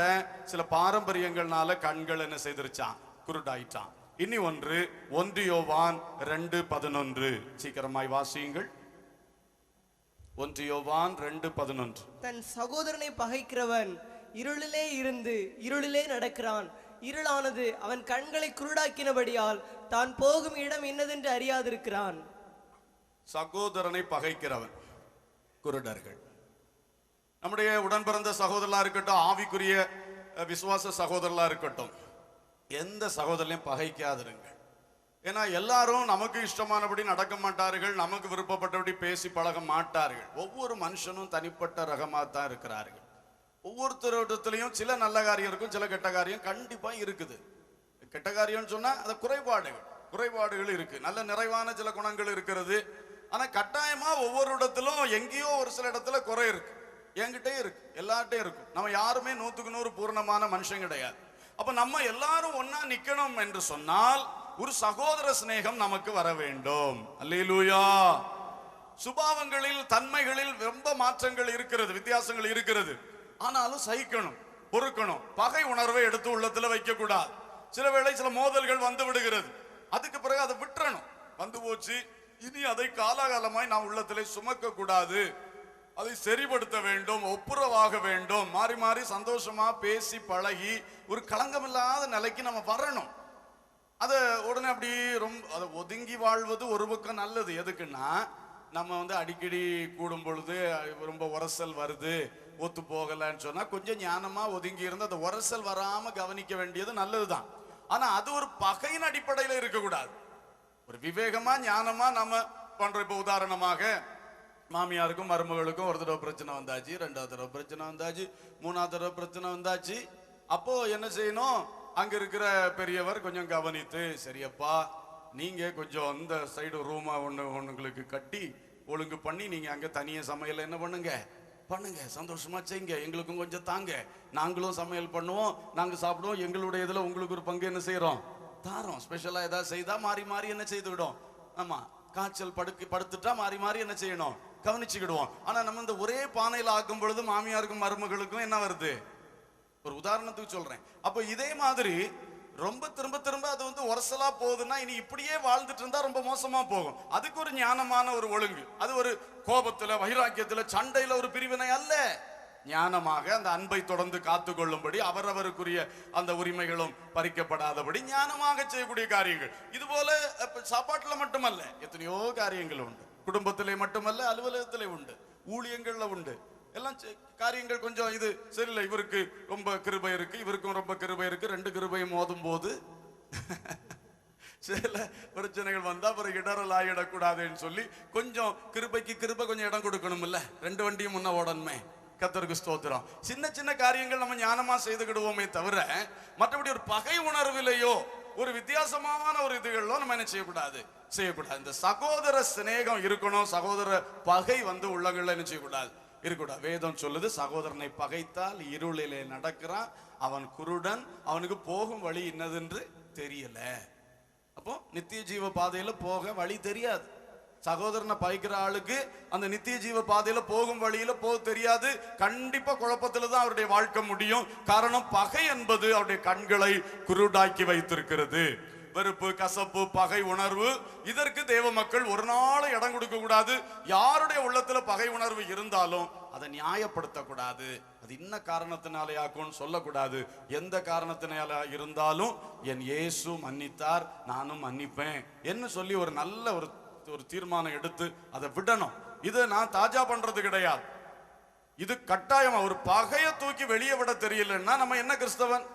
சில பாரம்பரியங்கள்னால கண்கள் என்ன செய்திருச்சான், குருடாயிட்டான். இனி ஒன்று, 1 யோவான் 2:11. சீக்கிரமாய் வாசியுங்கள். 1 யோவான் 2:11. தன் சகோதரனை பகைக்கிறவன் இருளிலே இருந்து இருளிலே நடக்கிறான். இருளானது அவன் கண்களை குருடாக்கினபடியால் தான் போகும் இடம் என்னதென்று அறியாதிருக்கிறான். சகோதரனை பகைக்கிறவன் குருடர்கள். நம்முடைய உடன் பிறந்த சகோதரலா இருக்கட்டும், ஆவிக்குரிய விசுவாச சகோதரலா இருக்கட்டும், எந்த சகோதரனையும் பகைக்காதிருங்கள். ஏன்னா எல்லாரும் நமக்கு இஷ்டமானபடி நடக்க மாட்டார்கள், நமக்கு விருப்பப்பட்டபடி பேசி பழக மாட்டார்கள். ஒவ்வொரு மனுஷனும் தனிப்பட்ட ரகமாக தான் இருக்கிறார்கள். ஒவ்வொருத்தரோடத்துலையும் சில நல்ல காரியம் இருக்கும், சில கெட்ட காரியம் கண்டிப்பா இருக்குது. கெட்ட காரியம்னு சொன்னா அது குறைபாடுகள் இருக்கு, நல்ல நிறைவான சில குணங்கள் இருக்கிறது. ஆனா கட்டாயமா ஒவ்வொரு இடத்திலும் எங்கேயோ ஒரு சில இடத்துல குறை இருக்கு. என்கிட்டே இருக்கு, எல்லார்ட்டையும் இருக்கும். நம்ம யாருமே 100க்கு 100 பூர்ணமான மனுஷன் கிடையாது. அப்ப நம்ம எல்லாரும் ஒன்னா நிக்கணும் என்று சொன்னால் ஒரு சகோதர சிநேகம் நமக்கு வர வேண்டும். அல்லேலூயா. சுபாவங்களில், தன்மைகளில் ரொம்ப மாற்றங்கள் இருக்கிறது, வித்தியாசங்கள் இருக்கிறது. ஆனாலும் சகிக்கணும், பொறுக்கணும். பகை உணர்வை எடுத்து உள்ளத்துல வைக்க கூடாது. சில வேளை சில மோதல்கள் வந்து விடுகிறது, அதுக்கு பிறகு அதை விட்டுறணும். வந்து போச்சு, இனி அதை காலாகாலமாய் நாம் உள்ளத்திலே சுமக்க கூடாது. அதை சரிபடுத்த வேண்டும், ஒப்புரவாக வேண்டும். மாறி மாறி சந்தோஷமா பேசி பழகி ஒரு களங்கமில்லாத நிலைக்கு நம்ம வரணும். அதை உடனே அப்படி ரொம்ப அதை ஒதுங்கி வாழ்வது ஒரு பக்கம் நல்லது. எதுக்குன்னா நம்ம அடிக்கடி கூடும் பொழுது ரொம்ப உரசல் வருது, ஒத்து போகலன்னு சொன்னா கொஞ்சம் ஞானமா ஒதுங்கி இருந்து அந்த உரசல் வராம கவனிக்க வேண்டியது நல்லதுதான். ஆனா அது ஒரு பகையின் அடிப்படையில இருக்கக்கூடாது. ஒரு விவேகமா ஞானமா நம்ம பண்றோம். இப்ப உதாரணமாக மாமியாருக்கும் மருமகளுக்கும் ஒரு தடவை பிரச்சனை வந்தாச்சு, 2வது தடவை பிரச்சனை வந்தாச்சு, 3வது தடவை பிரச்சனை வந்தாச்சு. அப்போ என்ன செய்யணும், அங்க இருக்கிற பெரியவர் கொஞ்சம் கவனித்து, சரியப்பா நீங்க கொஞ்சம் அந்த சைடு ரூமா ஒண்ணுங்களுக்கு கட்டி ஒழுங்கு பண்ணி நீங்க அங்க தனிய சமையல் என்ன பண்ணுங்க, சந்தோஷமா செய்யுங்க, எங்களுக்கும் கொஞ்சம் தாங்க, நாங்களும் சமையல் பண்ணுவோம், நாங்க சாப்பிடுவோம், எங்களுடைய இதுல உங்களுக்கு ஒரு பங்கு என்ன செய்யறோம், தாரோம். ஸ்பெஷலா ஏதாவது செய்தா மாறி மாறி என்ன செய்துவிடும். ஆமா, காய்ச்சல் படுத்துட்டா மாறி மாறி என்ன செய்யணும், கவனிச்சுக்கிடுவோம். ஆனா நம்ம இந்த ஒரே பானையில ஆக்கும் பொழுது மாமியாருக்கும் மருமகளுக்கும் என்ன வருது, ஒரு உதாரணத்துக்கு சொல்றேன். அப்போ இதே மாதிரி ரொம்ப திரும்ப திரும்ப அது உரசலா போகுதுன்னா இனி இப்படியே வாழ்ந்துட்டு இருந்தா ரொம்ப மோசமா போகும். அதுக்கு ஒரு ஞானமான ஒரு ஒழுங்கு, அது ஒரு கோபத்துல, வைராக்கியத்துல, சண்டையில ஒரு பிரிவினை அல்ல. ஞானமாக அந்த அன்பை தொடர்ந்து காத்து கொள்ளும்படி, அவரவருக்குரிய அந்த உரிமைகளும் பறிக்கப்படாதபடி ஞானமாக செய்யக்கூடிய காரியங்கள். இது போல சாப்பாட்டுல மட்டுமல்ல, எத்தனையோ காரியங்கள் உண்டு. குடும்பத்திலே மட்டுமல்ல, அலுவலகத்திலே உண்டு, ஊழியங்கள்ல உண்டு. எல்லாம் காரியங்கள் கொஞ்சம் இது சரியில்லை, இவருக்கு ரொம்ப கிருபை இருக்கு, இவருக்கும் ரொம்ப கிருபை இருக்கு, 2 கிருபையும் மோதும் போது சில பிரச்சனைகள் வந்தா அப்புறம் இடரல் ஆகிடக்கூடாதுன்னு சொல்லி கொஞ்சம் கிருபைக்கு கிருபை கொஞ்சம் இடம் கொடுக்கணும் இல்ல, 2 வண்டியும் முன்ன ஓடணுமே. கர்த்தருக்கு ஸ்தோத்திரம். சின்ன சின்ன காரியங்கள் நம்ம ஞானமா செய்துக்கிடுவோமே தவிர மற்றபடி ஒரு பகை உணர்விலையோ ஒரு வித்தியாசமான ஒரு இதுகளோ நம்ம என்ன செய்யக்கூடாது. இந்த சகோதர சிநேகம் இருக்கணும். சகோதர பகை உள்ளங்கள்ல என்ன செய்யக்கூடாது, இருக்கக்கூடாது. வேதம் சொல்லுது, சகோதரனை பகைத்தால் இருளிலே நடக்கிறான், அவன் குருடன், அவனுக்கு போகும் வழி என்னதென்று தெரியல. அப்போ நித்திய ஜீவ பாதையில போக வழி தெரியாது. சகோதரனை பகைக்கிற ஆளுக்கு அந்த நித்திய ஜீவ பாதையில போகும் வழியில போக தெரியாது. கண்டிப்பா குழப்பத்துல தான் அவருடைய வாழ்க்கை முடியும். காரணம், பகை என்பது அவருடைய கண்களை குருடாக்கி வைத்திருக்கிறது. வெறுப்பு, கசப்பு, பகை உணர்வு, இதற்கு தேவ மக்கள் ஒரு நாள் இடம் கொடுக்க கூடாது. யாருடைய உள்ளத்துல பகை உணர்வு இருந்தாலும் அதை நியாயப்படுத்தக்கூடாது. அது இன்ன காரணத்தினாலேயாக்கும்னு சொல்லக்கூடாது. எந்த காரணத்தினால இருந்தாலும் என் இயேசு மன்னித்தார், நானும் மன்னிப்பேன் என்று சொல்லி ஒரு நல்ல ஒரு தீர்மானம் எடுத்து அதை விடணும். இது நான் தாஜா பண்றது கிடையாது. இது கட்டாயம். ஒரு பகையை தூக்கி வெளியே விட தெரியலன்னா நம்ம என்ன கிறிஸ்தவன்,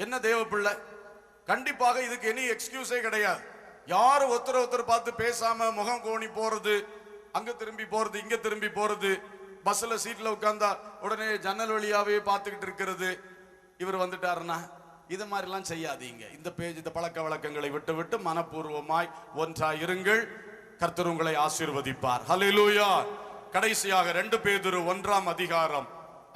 என்ன தேவ பிள்ளை? கண்டிப்பாக இதுக்கு எனி எக்ஸ்கியூஸே கிடையாது. யாரும் ஒருத்தர் பார்த்து பேசாம முகம் கோணி போறது, அங்க திரும்பி போறது, இங்க திரும்பி போறது, பஸ்ல சீட்ல உட்கார்ந்தா உடனே ஜன்னல் வழியாவே பார்த்துக்கிட்டு இருக்கிறது, இவர் வந்துட்டாருன்னா இது மாதிரிலாம் செய்யாதீங்க. இந்த பழக்க வழக்கங்களை விட்டு விட்டு மனப்பூர்வமாய் ஒன்றாய் இருங்கள். கர்த்தர் உங்களை ஆசீர்வதிப்பார். ஹல்லேலூயா. கடைசியாக 2 பேதுரு 1ஆம் அதிகாரம்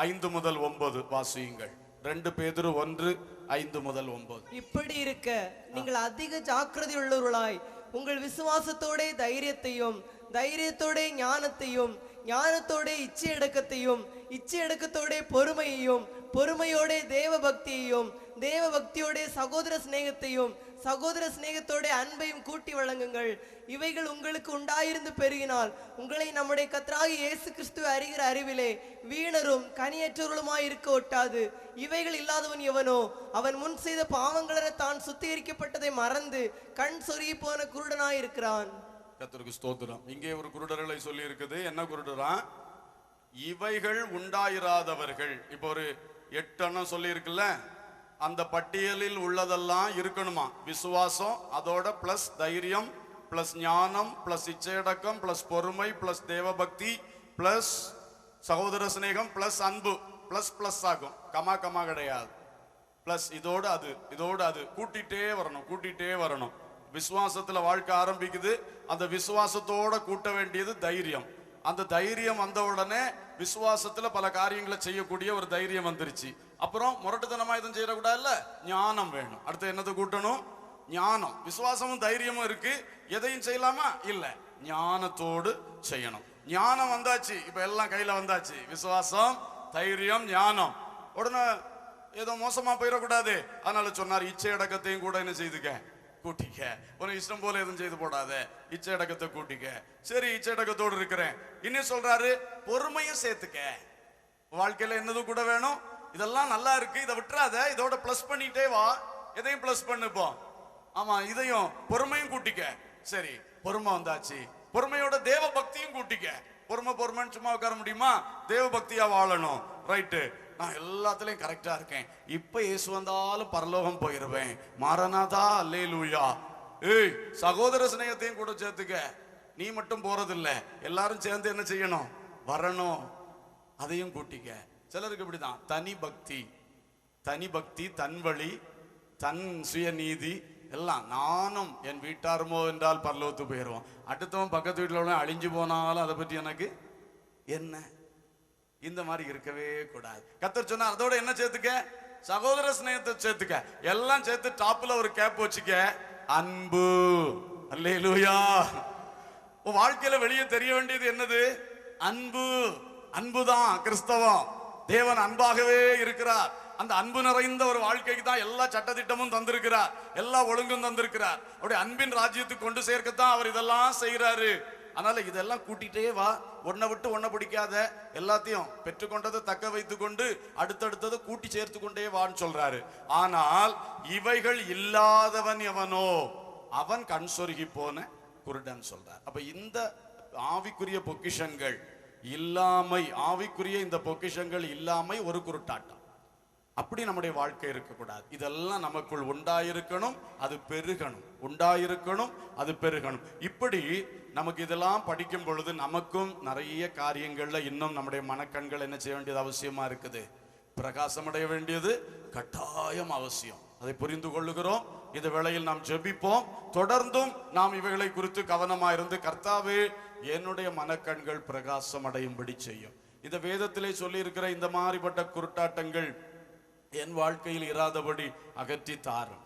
5 முதல் 9 வாசியுங்கள். 2 பேதுரு 1:5 முதல் 9. இப்படி இருக்க நீங்கள் அதிக ஜாக்கிரதை உள்ளவர்களாய் உங்கள் விசுவாசத்தோட தைரியத்தையும், தைரியத்தோட ஞானத்தையும், ஞானத்தோட இச்சையடக்கத்தையும், இச்சையடக்கத்தோட பொறுமையையும், பொறுமையோட தேவ பக்தியையும், தேவ பக்தியோட சகோதர சிநேகத்தையும், சகோதர சிநேகத்தோட அன்பையும் கூட்டி வழங்குங்கள். இவைகள் உங்களுக்கு உண்டாயிருந்து பெருகினால் உங்களை நம்முடைய கர்த்தராகிய இயேசு கிறிஸ்துவை அறிகிற அறிவிலே வீணரும் கனியற்றவர்களுமாய் இருக்க ஒட்டாது. இவைகள் இல்லாதவன் எவனோ அவன் முன் செய்த பாவங்கள தான் சுத்திகரிக்கப்பட்டதை மறந்து கண் சொருகி போன குருடனாய் இருக்கிறான். கர்த்தருக்கு ஸ்தோத்திரம். இங்கே ஒரு குருடர்களை சொல்லி இருக்குது. என்ன குருடரா? இவைகள் உண்டாயிராதவர்கள். இப்போ ஒரு 8 எண்ணம் சொல்லி இருக்குல்ல, அந்த பட்டியலில் உள்ளதெல்லாம் இருக்கணுமா? விசுவாசம், அதோட பிளஸ் தைரியம், பிளஸ் ஞானம், பிளஸ் இச்சையடக்கம், பிளஸ் பொறுமை, பிளஸ் தேவபக்தி, பிளஸ் சகோதர சிநேகம், பிளஸ் அன்பு, பிளஸ் பிளஸ் ஆகும். கமா கிடையாது. பிளஸ் இதோடு அது கூட்டிட்டே வரணும். விசுவாசத்துல வாழ்க்கை ஆரம்பிக்குது. அந்த விசுவாசத்தோட கூட்ட வேண்டியது தைரியம். அந்த தைரியம் வந்த உடனே விசுவாசத்துல பல காரியங்களை செய்யக்கூடிய ஒரு தைரியம் வந்துருச்சு. அப்புறம் முரட்டுத்தனமா எதுவும் செய்யக்கூடாதுல்ல, ஞானம் வேணும். அடுத்து என்னது கூட்டணும்? ஞானம். விசுவாசமும் தைரியமும் இருக்கு, எதையும் செய்யலாமா? இல்ல, ஞானத்தோடு செய்யணும். ஞானம் வந்தாச்சு, இப்ப எல்லாம் கையில வந்தாச்சு. விசுவாசம், தைரியம், ஞானம். உடனே ஏதோ மோசமா போயிடக்கூடாது. அதனால சொன்னார், இச்சை அடக்கத்தையும் கூட என்ன செய்துக்க, கூட்டிக்க. உனக்கு இஷ்டம் போல எதுவும் செய்து போடாத, இச்சை அடக்கத்தை கூட்டிக்க. சரி, இச்சை அடக்கத்தோடு இருக்கிறேன். இன்னும் சொல்றாரு, பொறுமையும் சேர்த்துக்க. வாழ்க்கையில என்னது கூட வேணும்? இதெல்லாம் நல்லா இருக்கு, இதை விட்டுறாத, இதோட பிளஸ் பண்ணிட்டே வா. எதையும் பிளஸ் பண்ணுப்போம். ஆமா, இதையும் பொறுமையும் கூட்டிக்க. சரி, பொறுமை வந்தாச்சு. பொறுமையோட தேவ பக்தியும் கூட்டிக்க. பொறுமைன்னு சும்மா உட்கார முடியுமா? தேவ பக்தியா வாழணும். ரைட்டு, நான் எல்லாத்துலயும் கரெக்டா இருக்கேன், இப்ப இயேசு வந்தாலும் பரலோகம் போயிருவேன். மாரநாதா, அல்லேலூயா. ஏய், சகோதர சிநேகத்தையும் கூட சேர்த்துக்க. நீ மட்டும் போறதில்ல, எல்லாரும் சேர்ந்து என்ன செய்யணும்? வரணும். அதையும் கூட்டிக்க. சிலருக்கு இப்படிதான், தனி பக்தி, தன் வழி, தன் சுயநீதி எல்லாம். நானும் என் வீட்டாருமோ என்றால் பரலோகத்துக்கு போயிடுவோம். அடுத்தவன் பக்கத்து வீட்டில் அழிஞ்சு போனாலும் அதை பற்றி எனக்கு என்ன? இந்த மாதிரி இருக்கவே கூடாது. கர்த்தர் சொன்னார், அதோட என்ன சேர்த்துக்க? சகோதர சிநேகத்தை சேர்த்துக்க. எல்லாம் சேர்த்து டாப்ல ஒரு கேப் வச்சுக்க, அன்பு. அல்லேலூயா. உன் வாழ்க்கையில வெளியே தெரிய வேண்டியது என்னது? அன்பு. அன்புதான் கிறிஸ்தவம். தேவன் அன்பாகவே இருக்கிறார். அந்த அன்பு நிறைந்த ஒரு வாழ்க்கைக்கு தான் எல்லா சட்டதிட்டமும் தந்திருக்கிறார், எல்லா ஒழுங்கும் தந்திருக்கிறார். அவருடைய அன்பின் ராஜ்யத்துக்கு கொண்டு சேர்க்கத்தான் அவர் இதெல்லாம் செய்யறாரு. அதனால இதெல்லாம் கூட்டிட்டே வா. ஒன்னை விட்டு ஒன்ன பிடிக்காத, எல்லாத்தையும் பெற்றுக்கொண்டதை தக்க வைத்து கொண்டு அடுத்தடுத்ததை கூட்டி சேர்த்து கொண்டே வான்னு சொல்றாரு. ஆனால் இவைகள் இல்லாதவன் எவனோ அவன் கண் சொருகி போன குருடன் சொல்றார். அப்ப இந்த ஆவிக்குரிய பொக்கிஷங்கள் இல்லாமை, ஆவிக்குரிய இந்த பொக்கிஷங்கள் இல்லாமை ஒரு குருட்டாட்டம். அப்படி நம்முடைய வாழ்க்கை இருக்கக்கூடாது. இதெல்லாம் நமக்குள் உண்டாயிருக்கணும், அது பெருகணும். உண்டாயிருக்கணும், அது பெருகணும். இப்படி நமக்கு இதெல்லாம் படிக்கும் பொழுது நமக்கும் நிறைய காரியங்கள்ல இன்னும் நம்முடைய மனக்கண்கள் என்ன செய்ய வேண்டியது அவசியமா இருக்குது? பிரகாசம் அடைய வேண்டியது கட்டாயம் அவசியம். அதை புரிந்து கொள்ளுகிறோம். இந்த வேளையில் நாம் ஜெபிப்போம். தொடர்ந்தும் நாம் இவைகளை குறித்து கவனமா இருந்து, கர்த்தாவே என்னுடைய மனக்கண்கள் பிரகாசம் அடையும்படி செய்யும். இந்த வேதத்திலே சொல்லி இருக்கிற இந்த மாதிரிப்பட்ட குருட்டாட்டங்கள் என் வாழ்க்கையில் இராதபடி அகற்றி தாரும்.